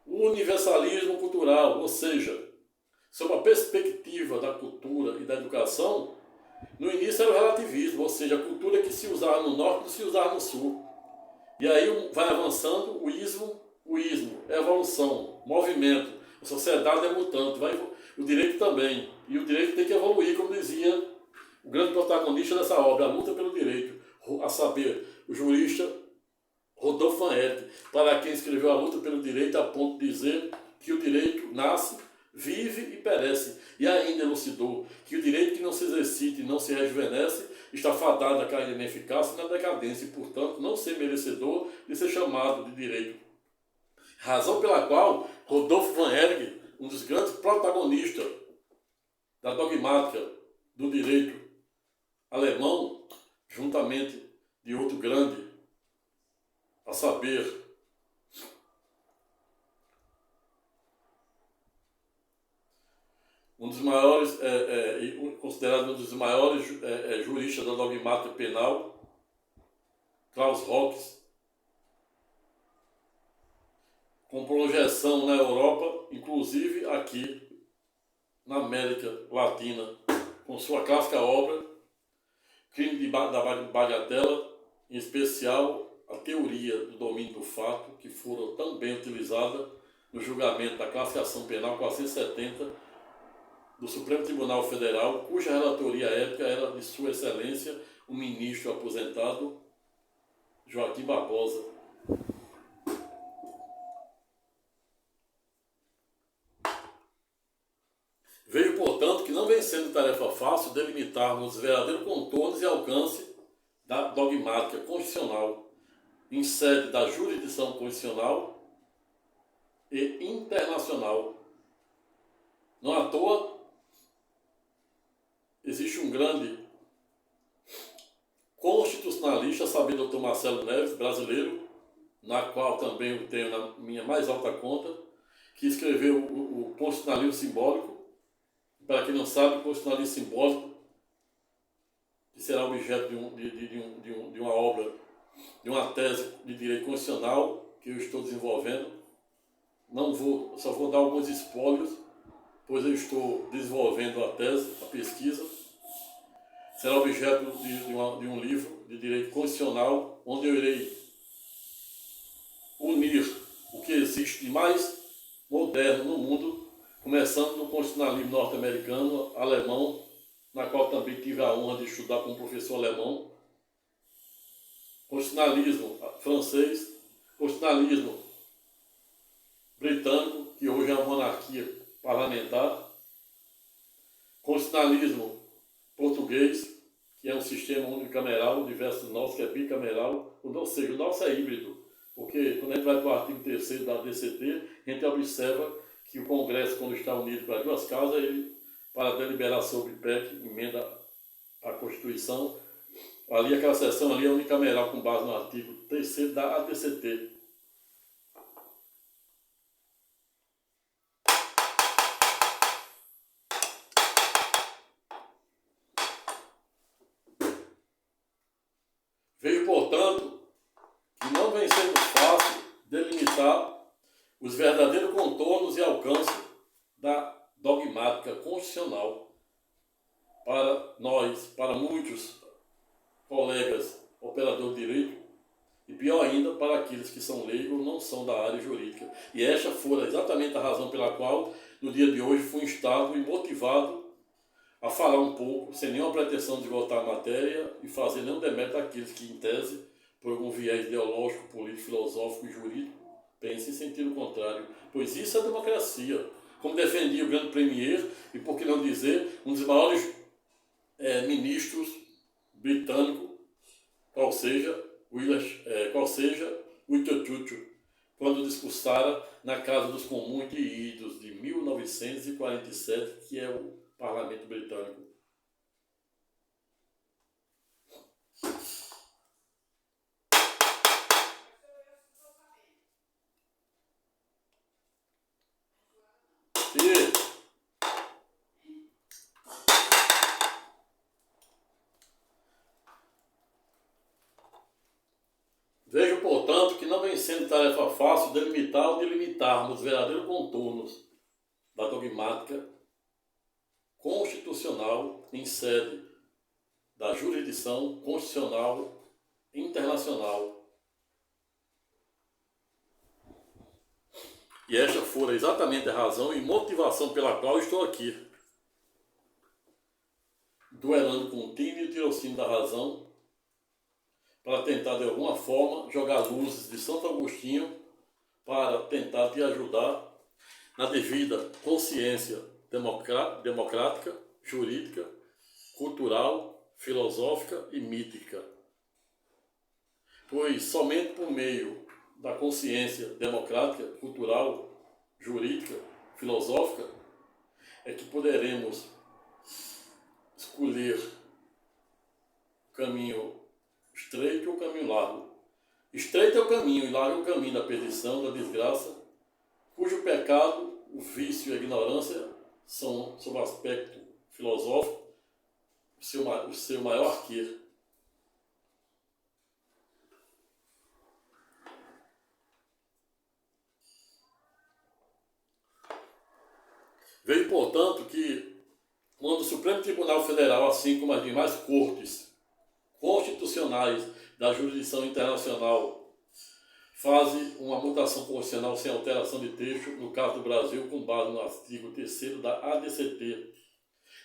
universalismo cultural, ou seja, sob a perspectiva da cultura e da educação, no início era o relativismo, ou seja, a cultura que se usava no norte não se usava no sul. E aí vai avançando o ismo, evolução, movimento. A sociedade é mutante, o direito também. E o direito tem que evoluir, como dizia o grande protagonista dessa obra, a luta pelo direito, a saber, o jurista Rodolfo Van Herk, para quem escreveu A Luta pelo Direito, a ponto de dizer que o direito nasce, vive e perece. E ainda elucidou que o direito que não se exercita e não se rejuvenesce está fadado a cair na ineficácia e na decadência e, portanto, não ser merecedor de ser chamado de direito. Razão pela qual Rodolfo Van Herk, um dos grandes protagonistas da dogmática do direito alemão, juntamente de outro grande, a saber, um dos maiores, considerado um dos maiores juristas da dogmática penal, Klaus Rockes, com projeção na Europa, inclusive aqui na América Latina, com sua clássica obra, Crime da Bagatela, em especial a teoria do domínio do fato, que foram tão bem utilizada no julgamento da classificação penal 470 do Supremo Tribunal Federal, cuja relatoria épica era de Sua Excelência, o ministro aposentado Joaquim Barbosa. Vejo, portanto, que não vem sendo tarefa fácil delimitarmos os verdadeiros contornos e alcance da dogmática constitucional em sede da jurisdição constitucional e internacional. Não à toa, existe um grande constitucionalista, saber Dr. Marcelo Neves, brasileiro, na qual também eu tenho na minha mais alta conta, que escreveu o constitucionalismo simbólico. Para quem não sabe, o constitucionalismo simbólico, que será objeto de uma obra, de uma tese de direito constitucional que eu estou desenvolvendo. Só vou dar alguns espólios, pois eu estou desenvolvendo a tese, a pesquisa. Será objeto de um livro de direito constitucional, onde eu irei unir o que existe de mais moderno no mundo, começando no constitucionalismo norte-americano, alemão, na qual também tive a honra de estudar com um professor alemão, constitucionalismo francês, constitucionalismo britânico, que hoje é uma monarquia parlamentar, constitucionalismo português, que é um sistema unicameral, diverso do nosso, que é bicameral, ou seja, o nosso é híbrido, porque quando a gente vai para o artigo 3º da ADCT, a gente observa que o Congresso, quando está unido para duas casas, ele, para deliberar sobre PEC, emenda à Constituição, ali aquela seção ali é unicameral com base no artigo 3º da ADCT. Veio, portanto, que não vem sendo fácil delimitar os verdadeiros contornos e alcance da dogmática constitucional para nós, para muitos colegas operadores de direito, e pior ainda, para aqueles que são leigos ou não são da área jurídica. E esta foi exatamente a razão pela qual, no dia de hoje, fui instado e motivado a falar um pouco, sem nenhuma pretensão de esgotar a matéria e fazer nenhum demérito àqueles que, em tese, por algum viés ideológico, político, filosófico e jurídico, pensem em sentido contrário. Pois isso é democracia. Como defendia o grande premier, e por que não dizer, um dos maiores ministros britânicos, qual seja Winston Churchill, quando discursara na Casa dos Comuns de Idos de 1947, que é o Parlamento Britânico. Vejo, portanto, que não vem sendo tarefa fácil delimitar ou delimitarmos os verdadeiros contornos da dogmática constitucional em sede da jurisdição constitucional internacional. E esta foi exatamente a razão e motivação pela qual estou aqui, duelando com o tino e o tirocínio da razão, para tentar de alguma forma jogar luzes de Santo Agostinho para tentar te ajudar na devida consciência democrática, jurídica, cultural, filosófica e mítica. Pois somente por meio da consciência democrática, cultural, jurídica, filosófica, é que poderemos escolher o caminho estreito ou o caminho largo. Estreito é o caminho e largo é o caminho da perdição, da desgraça, cujo pecado, o vício e a ignorância são, sob o aspecto filosófico, o seu maior arqueiro. Vejo, portanto, que quando o Supremo Tribunal Federal, assim como as demais cortes constitucionais da jurisdição internacional, fazem uma mutação constitucional sem alteração de texto, no caso do Brasil, com base no artigo 3º da ADCT.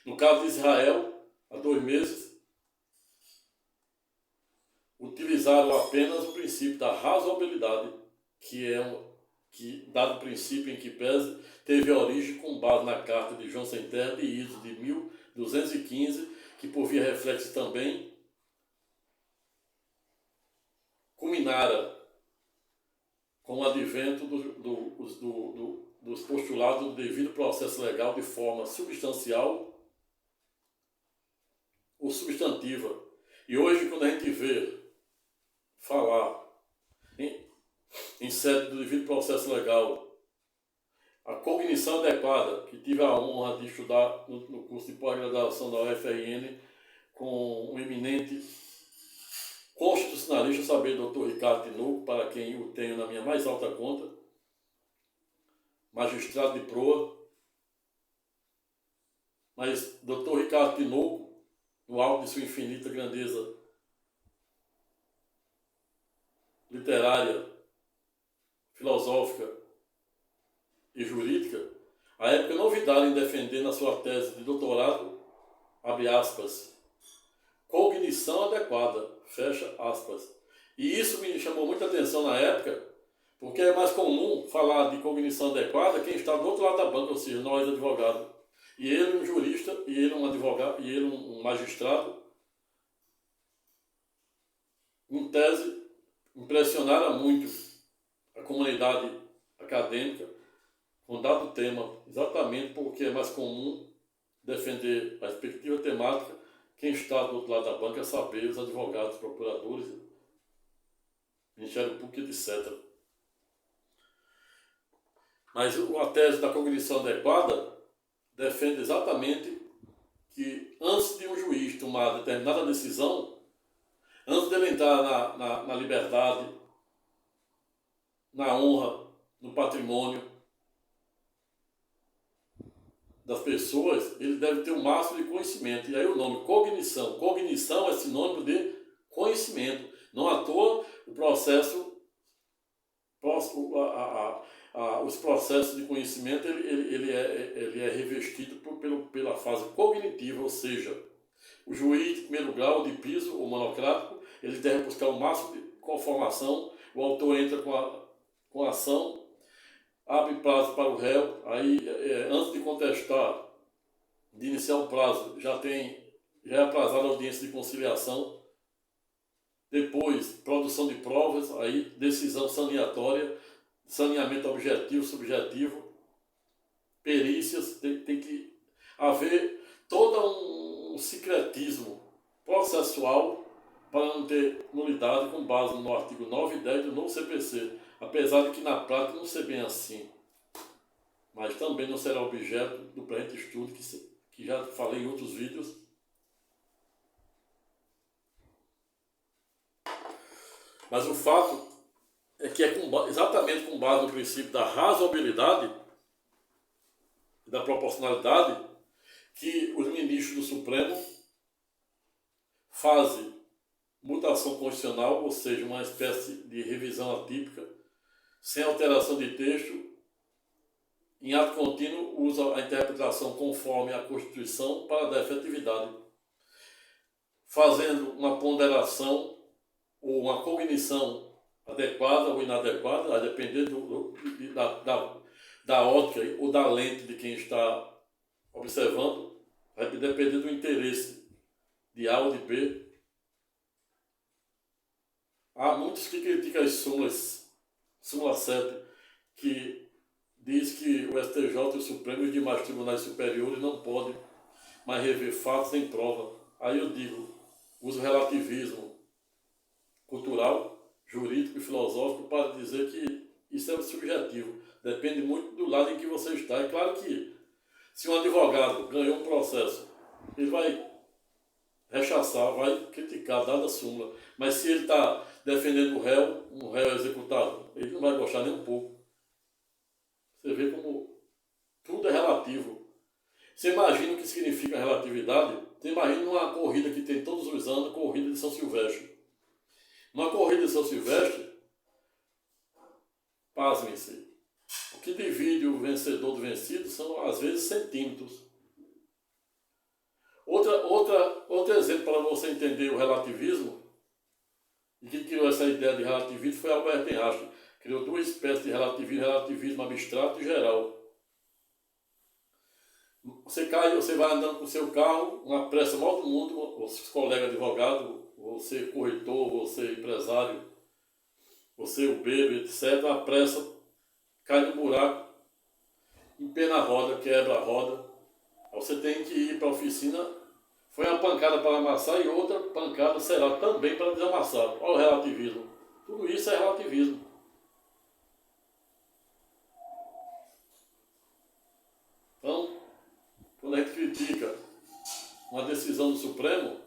No caso de Israel, há 2 meses, utilizaram apenas o princípio da razoabilidade, dado o princípio em que pese, teve origem com base na Carta de João Sem Terra de Isos de 1215, que por via reflexo também culminara com o advento dos postulados do devido processo legal de forma substancial ou substantiva. E hoje, quando a gente vê falar em sede do devido processo legal, a cognição adequada, que tive a honra de estudar no curso de pós-graduação da UFRN com um eminente constitucionalista, saber, Dr. Ricardo Tinoco, para quem o tenho na minha mais alta conta, magistrado de proa. Mas Dr. Ricardo Tinoco, no alto de sua infinita grandeza literária, filosófica e jurídica, à época novidade em defender na sua tese de doutorado, abre aspas, cognição adequada, fecha aspas. E isso me chamou muita atenção na época, porque é mais comum falar de cognição adequada quem está do outro lado da banca, ou seja, nós advogados. E ele um jurista, e ele um advogado, e ele um magistrado, em tese, impressionaram muito a comunidade acadêmica com dado tema, exatamente porque é mais comum defender a perspectiva temática quem está do outro lado da banca, saber os advogados, procuradores, Ministério Público, etc. Mas a tese da cognição adequada defende exatamente que antes de um juiz tomar determinada decisão, antes dele entrar na liberdade, na honra, no patrimônio das pessoas, ele deve ter o máximo de conhecimento. E aí o nome cognição. Cognição é sinônimo de conhecimento. Não à toa o processo, os processos de conhecimento, ele é revestido pela fase cognitiva, ou seja, o juiz de primeiro grau, de piso ou monocrático, ele deve buscar o máximo de conformação, o autor entra com a ação, abre prazo para o réu, aí antes de contestar, de iniciar o prazo, já é aprazada a audiência de conciliação, depois produção de provas, aí decisão saneatória, saneamento objetivo, subjetivo, perícias, tem que haver todo um secretismo processual para não ter nulidade com base no artigo 9 e 10 do novo CPC, apesar de que na prática não ser bem assim, mas também não será objeto do presente estudo, que já falei em outros vídeos. Mas o fato é que é exatamente com base no princípio da razoabilidade e da proporcionalidade que os ministros do Supremo fazem mutação constitucional, ou seja, uma espécie de revisão atípica, sem alteração de texto, em ato contínuo usa a interpretação conforme a Constituição para dar efetividade, fazendo uma ponderação ou uma cognição adequada ou inadequada, a depender da ótica ou da lente de quem está observando, vai depender do interesse de A ou de B. Há muitos que criticam as súmula 7, que diz que o STJ e o Supremo e os demais tribunais superiores não podem mais rever fatos em prova. Aí eu digo, uso relativismo cultural, jurídico e filosófico para dizer que isso é subjetivo. Depende muito do lado em que você está. É claro que se um advogado ganhou um processo, ele vai rechaçar, vai criticar, dada a súmula. Mas se ele está defendendo um réu executado, ele não vai gostar nem um pouco. Você vê como tudo é relativo. Você imagina o que significa relatividade? Você imagina uma corrida que tem todos os anos, a corrida de São Silvestre. Numa corrida de São Silvestre, pasmem-se, o que divide o vencedor do vencido são, às vezes, centímetros. Outro exemplo para você entender o relativismo, e quem criou essa ideia de relativismo foi Albert Einstein. Criou duas espécies de relativismo abstrato e geral. Você vai andando com o seu carro, uma pressa maior do mundo, os colegas advogados, você corretor, você empresário, você ubeiro, etc. A pressa cai no buraco, empena a roda, quebra a roda. Você tem que ir para a oficina, foi uma pancada para amassar e outra pancada será também para desamassar. Olha o relativismo. Tudo isso é relativismo. Então, quando a gente critica uma decisão do Supremo,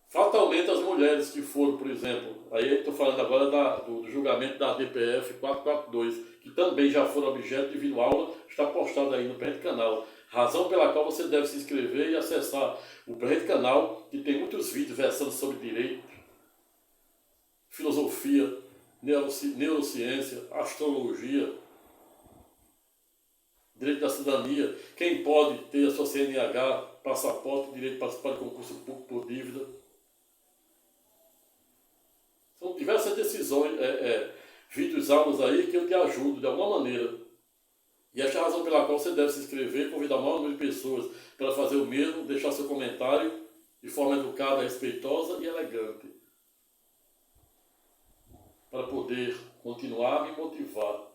fatalmente as mulheres que foram, por exemplo, aí estou falando agora do julgamento da DPF 442, que também já foram objeto de videoaula, está postado aí no presente canal. Razão pela qual você deve se inscrever e acessar o presente canal, que tem muitos vídeos versando sobre direito, filosofia, neurociência, astrologia, direito da cidadania, quem pode ter a sua CNH, passaporte, direito de participar de concurso público por dívida. São diversas decisões, vídeos, aulas aí que eu te ajudo de alguma maneira. E esta é a razão pela qual você deve se inscrever, convidar o maior número de pessoas para fazer o mesmo, deixar seu comentário de forma educada, respeitosa e elegante. Para poder continuar a me motivar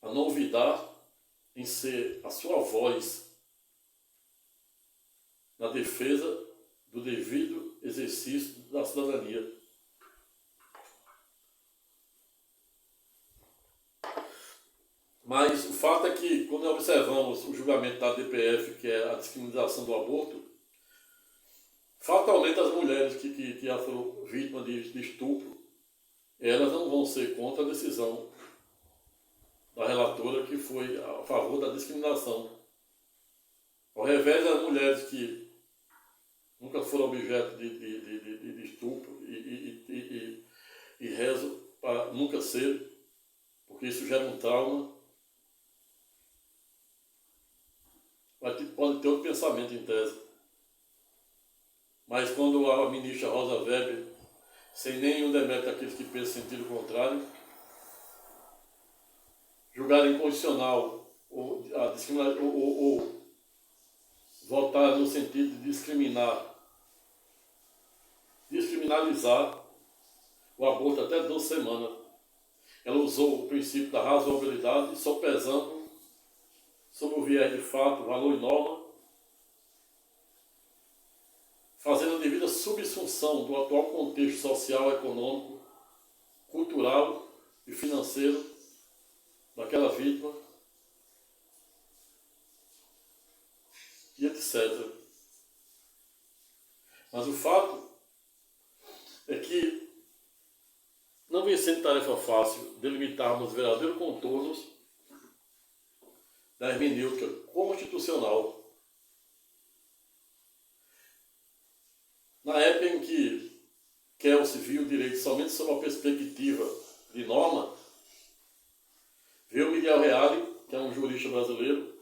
a não olvidar em ser a sua voz na defesa do devido exercício da cidadania. Mas o fato é que, quando observamos o julgamento da DPF, que é a descriminalização do aborto, fatalmente as mulheres que já foram vítimas de estupro, elas não vão ser contra a decisão da relatora que foi a favor da discriminação. Ao revés das mulheres que nunca foram objeto de estupro e rezo para nunca ser, porque isso gera um trauma, pode ter outro pensamento em tese. Mas quando a ministra Rosa Weber, sem nenhum demérito àqueles que pensam em sentido contrário, julgar inconstitucional ou votar no sentido de descriminalizar o aborto até 12 semanas. Ela usou o princípio da razoabilidade, só pesando sobre o viés de fato, valor e norma, fazendo a devida subsunção do atual contexto social, econômico, cultural e financeiro daquela vítima, e etc. Mas o fato é que não vem sendo tarefa fácil delimitarmos verdadeiros contornos da hermenêutica constitucional. Na época em que Kelsey viu o direito somente sob uma perspectiva de norma, veio Miguel Reale, que é um jurista brasileiro,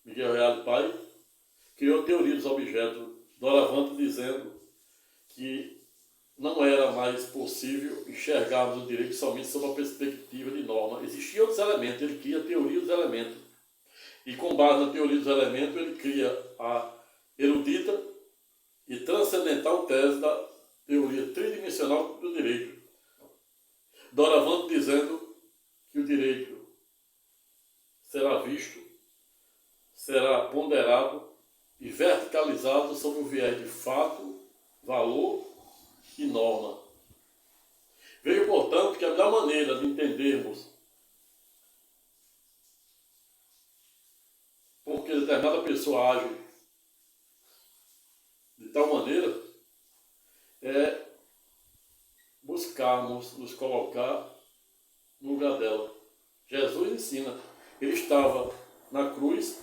Miguel Reale pai, criou a teoria dos objetos, doravante dizendo que não era mais possível enxergarmos o direito somente sob uma perspectiva de norma. Existiam outros elementos, ele cria a teoria dos elementos. E com base na teoria dos elementos, ele cria a erudita e transcendental tese da teoria tridimensional do direito. Doravante dizendo que o direito será visto, será ponderado e verticalizado sob o viés de fato, valor e norma. Vejo, portanto, que a melhor maneira de entendermos porque determinada pessoa age de tal maneira é buscarmos nos colocar no lugar dela. Jesus ensina. Ele estava na cruz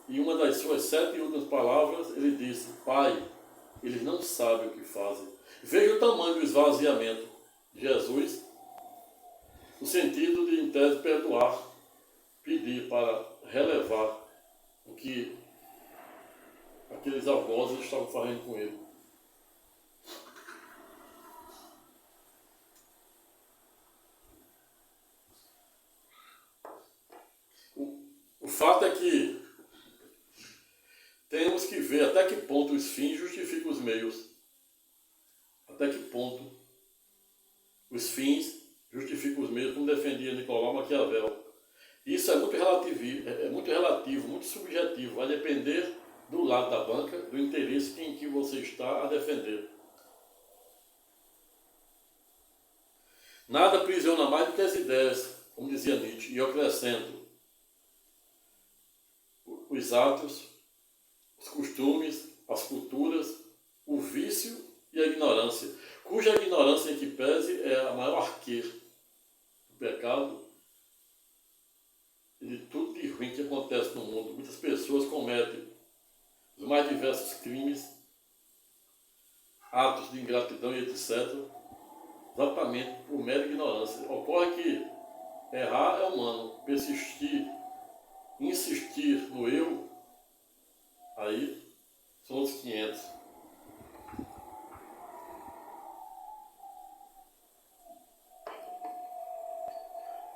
e uma das suas 7 últimas palavras ele disse: Pai, eles não sabem o que fazem. Veja o tamanho do esvaziamento de Jesus, no sentido de, em tese, perdoar, pedir para relevar o que aqueles algozes estavam fazendo com ele. O fato é que temos que ver até que ponto os fins justificam os meios. Até que ponto os fins justificam os meios, como defendia Nicolau Maquiavel. Isso é muito relativo, muito subjetivo. Vai depender do lado da banca, do interesse em que você está a defender. Nada aprisiona mais do que as ideias, como dizia Nietzsche, e eu acrescento os atos, os costumes, as culturas, o vício e a ignorância, cuja ignorância em que pese é a maior arqueira do pecado e de tudo de ruim que acontece no mundo. Muitas pessoas cometem os mais diversos crimes, atos de ingratidão e etc., exatamente por mera ignorância. Ocorre que errar é humano, persistir, insistir no erro, aí são os 500.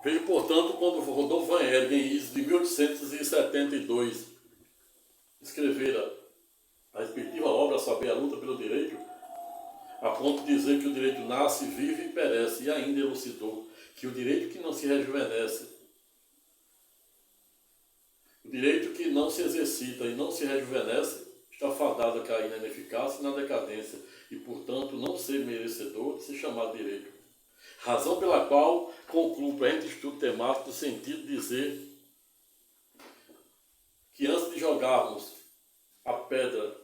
Vejo, portanto, quando Rodolfo Van Hering, em início de 1872, escrevera a respectiva obra, a saber, a luta pelo direito, a ponto de dizer que o direito nasce, vive e perece, e ainda elucidou que o direito que não se rejuvenesce, o direito que não se exercita e não se rejuvenesce, está fadado a cair na ineficácia e na decadência, e, portanto, não ser merecedor de ser chamado direito. Razão pela qual concluo o presente estudo temático no sentido de dizer que antes de jogarmos a pedra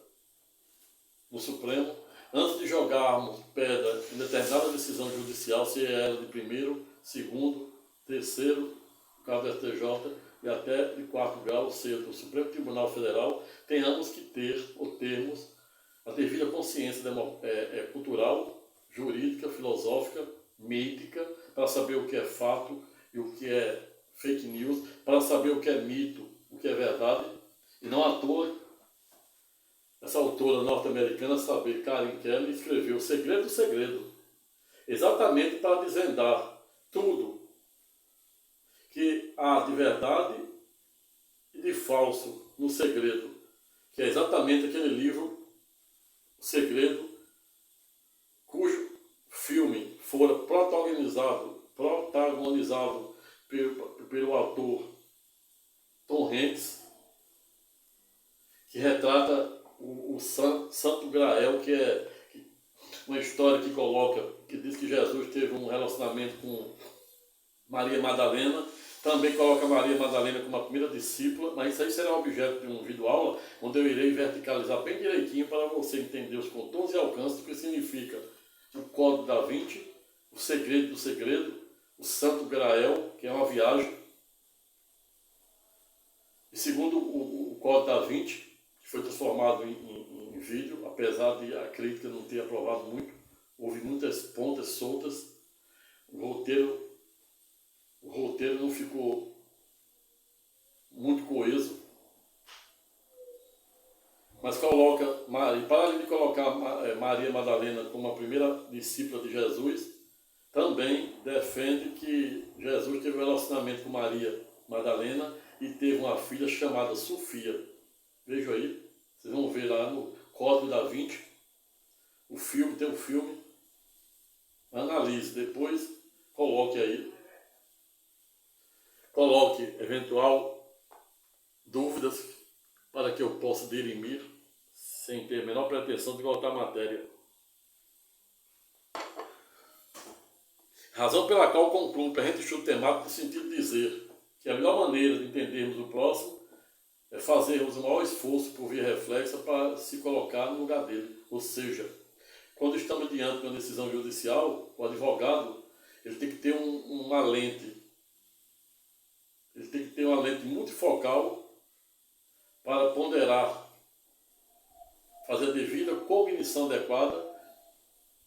no Supremo, antes de jogarmos pedra em determinada decisão judicial, se ela de primeiro, segundo, terceiro, no caso do STJ, e até de quarto grau, ou seja, do Supremo Tribunal Federal, tenhamos que ter, ou termos, a devida consciência cultural, jurídica, filosófica, mítica, para saber o que é fato e o que é fake news, para saber o que é mito, o que é verdade, e não à toa, essa autora norte-americana, saber, Karen Kelly, escreveu O Segredo do Segredo, exatamente para desvendar tudo que há de verdade e de falso no segredo, que é exatamente aquele livro, O Segredo, cujo filme fora protagonizado pelo autor Tom Hanks, que retrata o Santo Grael, que é uma história que coloca, que diz que Jesus teve um relacionamento com Maria Madalena, também coloca Maria Madalena como a primeira discípula, mas isso aí será objeto de um vídeo aula, onde eu irei verticalizar bem direitinho para você entender os contornos e alcances do que significa o Código da Vinci, o Segredo do Segredo, o Santo Grael, que é uma viagem. E segundo o Código da Vinci, que foi transformado em vídeo, apesar de a crítica não ter aprovado muito, houve muitas pontas soltas, o roteiro não ficou muito coeso, mas coloca, para além de colocar Maria Madalena como a primeira discípula de Jesus, também defende que Jesus teve um relacionamento com Maria Madalena e teve uma filha chamada Sofia. Veja aí, vocês vão ver lá no Código da Vinci, o filme, tem um filme, analise, depois coloque aí, coloque eventual dúvidas para que eu possa dirimir sem ter a menor pretensão de voltar à matéria. Razão pela qual concluo o presente estudo temático no sentido de dizer que a melhor maneira de entendermos o próximo é fazermos o maior esforço por via reflexa para se colocar no lugar dele. Ou seja, quando estamos diante de uma decisão judicial, o advogado ele tem que ter uma lente. Ele tem que ter uma lente multifocal para ponderar, fazer a devida cognição adequada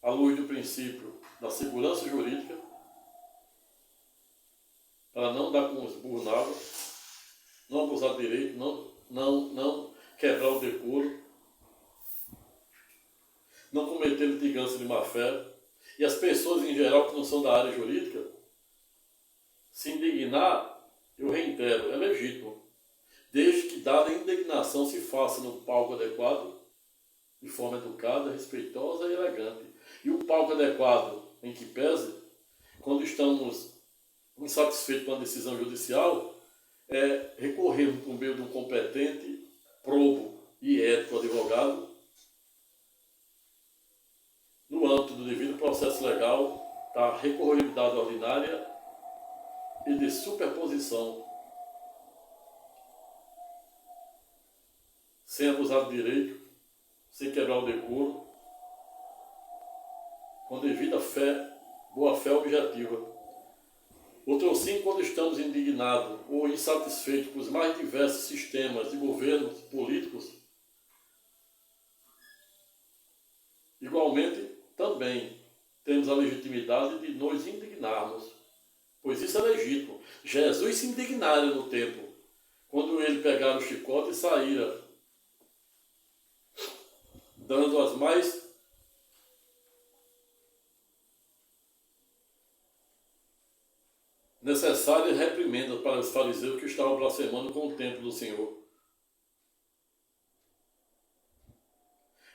à luz do princípio da segurança jurídica, para não dar com os burros na água, não abusar do direito, não quebrar o decoro, não cometer litigância de má-fé. E as pessoas em geral que não são da área jurídica, se indignar, eu reitero, é legítimo, desde que dada a indignação se faça no palco adequado, de forma educada, respeitosa e elegante. E o palco adequado em que pese, quando estamos insatisfeitos com a decisão judicial, é recorrermos por meio de um competente, probo e ético advogado, no âmbito do devido processo legal, da recorribilidade ordinária e de superposição, sem abusar do direito, sem quebrar o decoro, com devida fé, boa fé objetiva. Outro sim, quando estamos indignados ou insatisfeitos com os mais diversos sistemas de governos políticos, igualmente também temos a legitimidade de nos indignarmos, pois isso é legítimo. Jesus se indignara no templo, quando ele pegara o chicote e saíra, dando as mais necessárias reprimendas para os fariseus que estavam blasfemando com o templo do Senhor.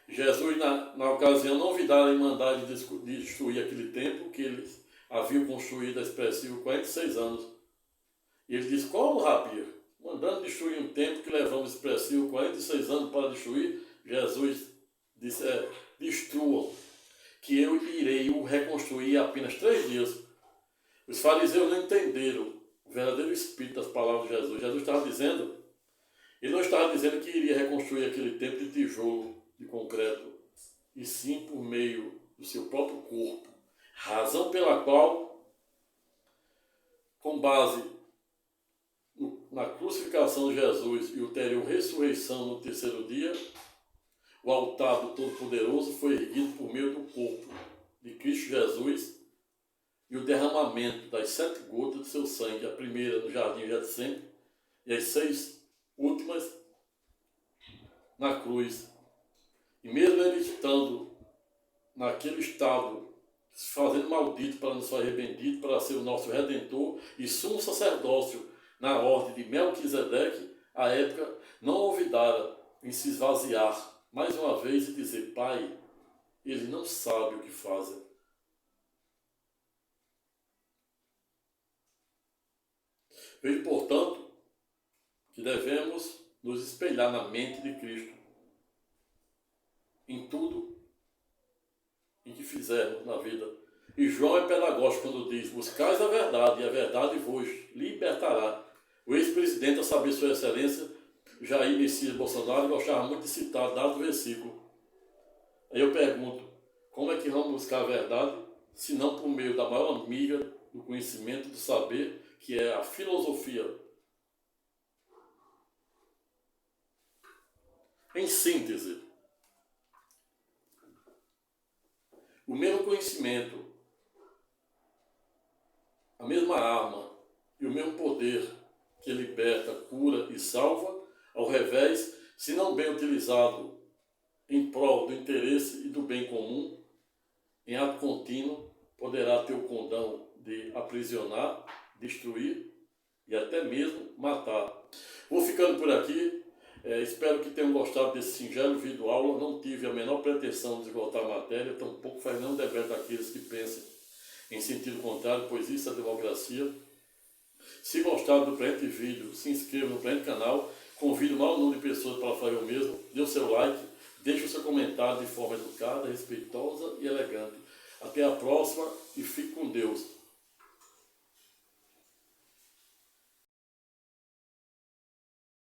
Jesus, na ocasião, não ouvidara em mandar de destruir aquele templo que eles haviam construído há expressivo 46 anos. E ele disse: como, Rabi? Mandando destruir um templo que levamos expressivo 46 anos para destruir? Jesus disse: destruam, que eu irei o reconstruir em apenas 3 dias. Os fariseus não entenderam o verdadeiro espírito das palavras de Jesus. Jesus estava dizendo, ele não estava dizendo que iria reconstruir aquele templo de tijolo, de concreto, e sim por meio do seu próprio corpo. Razão pela qual, com base na crucificação de Jesus e ulterior ressurreição no 3º dia, o altar do Todo-Poderoso foi erguido por meio do corpo de Cristo Jesus e o derramamento das 7 gotas de seu sangue, a primeira no jardim de Getsêmani e as 6 últimas na cruz. E mesmo ele estando naquele estado, se fazendo maldito para nos fazer bendito, para ser o nosso Redentor e sumo sacerdócio na ordem de Melquisedeque, à época não olvidara em se esvaziar mais uma vez e dizer: Pai, ele não sabe o que fazem. Vejo, portanto, que devemos nos espelhar na mente de Cristo em tudo em que fizermos na vida. E João é pedagógico quando diz: buscais a verdade, e a verdade vos libertará. O ex-presidente, a saber sua excelência, Jair Messias Bolsonaro, gostava muito de citar dado versículo. Aí eu pergunto: como é que vamos buscar a verdade, se não por meio da maior amiga do conhecimento, do saber, que é a filosofia? Em síntese, o mesmo conhecimento, a mesma arma e o mesmo poder que liberta, cura e salva, ao revés, se não bem utilizado em prol do interesse e do bem comum, em ato contínuo, poderá ter o condão de aprisionar, destruir e até mesmo matar. Vou ficando por aqui. Espero que tenham gostado desse singelo vídeo aula. Não tive a menor pretensão de esgotar a matéria, tampouco faz nenhum decreto àqueles que pensem em sentido contrário, pois isso é democracia. Se gostaram do presente vídeo, se inscreva no presente canal, convido o maior número de pessoas para fazer o mesmo, dê o seu like, deixe o seu comentário de forma educada, respeitosa e elegante. Até a próxima e fique com Deus.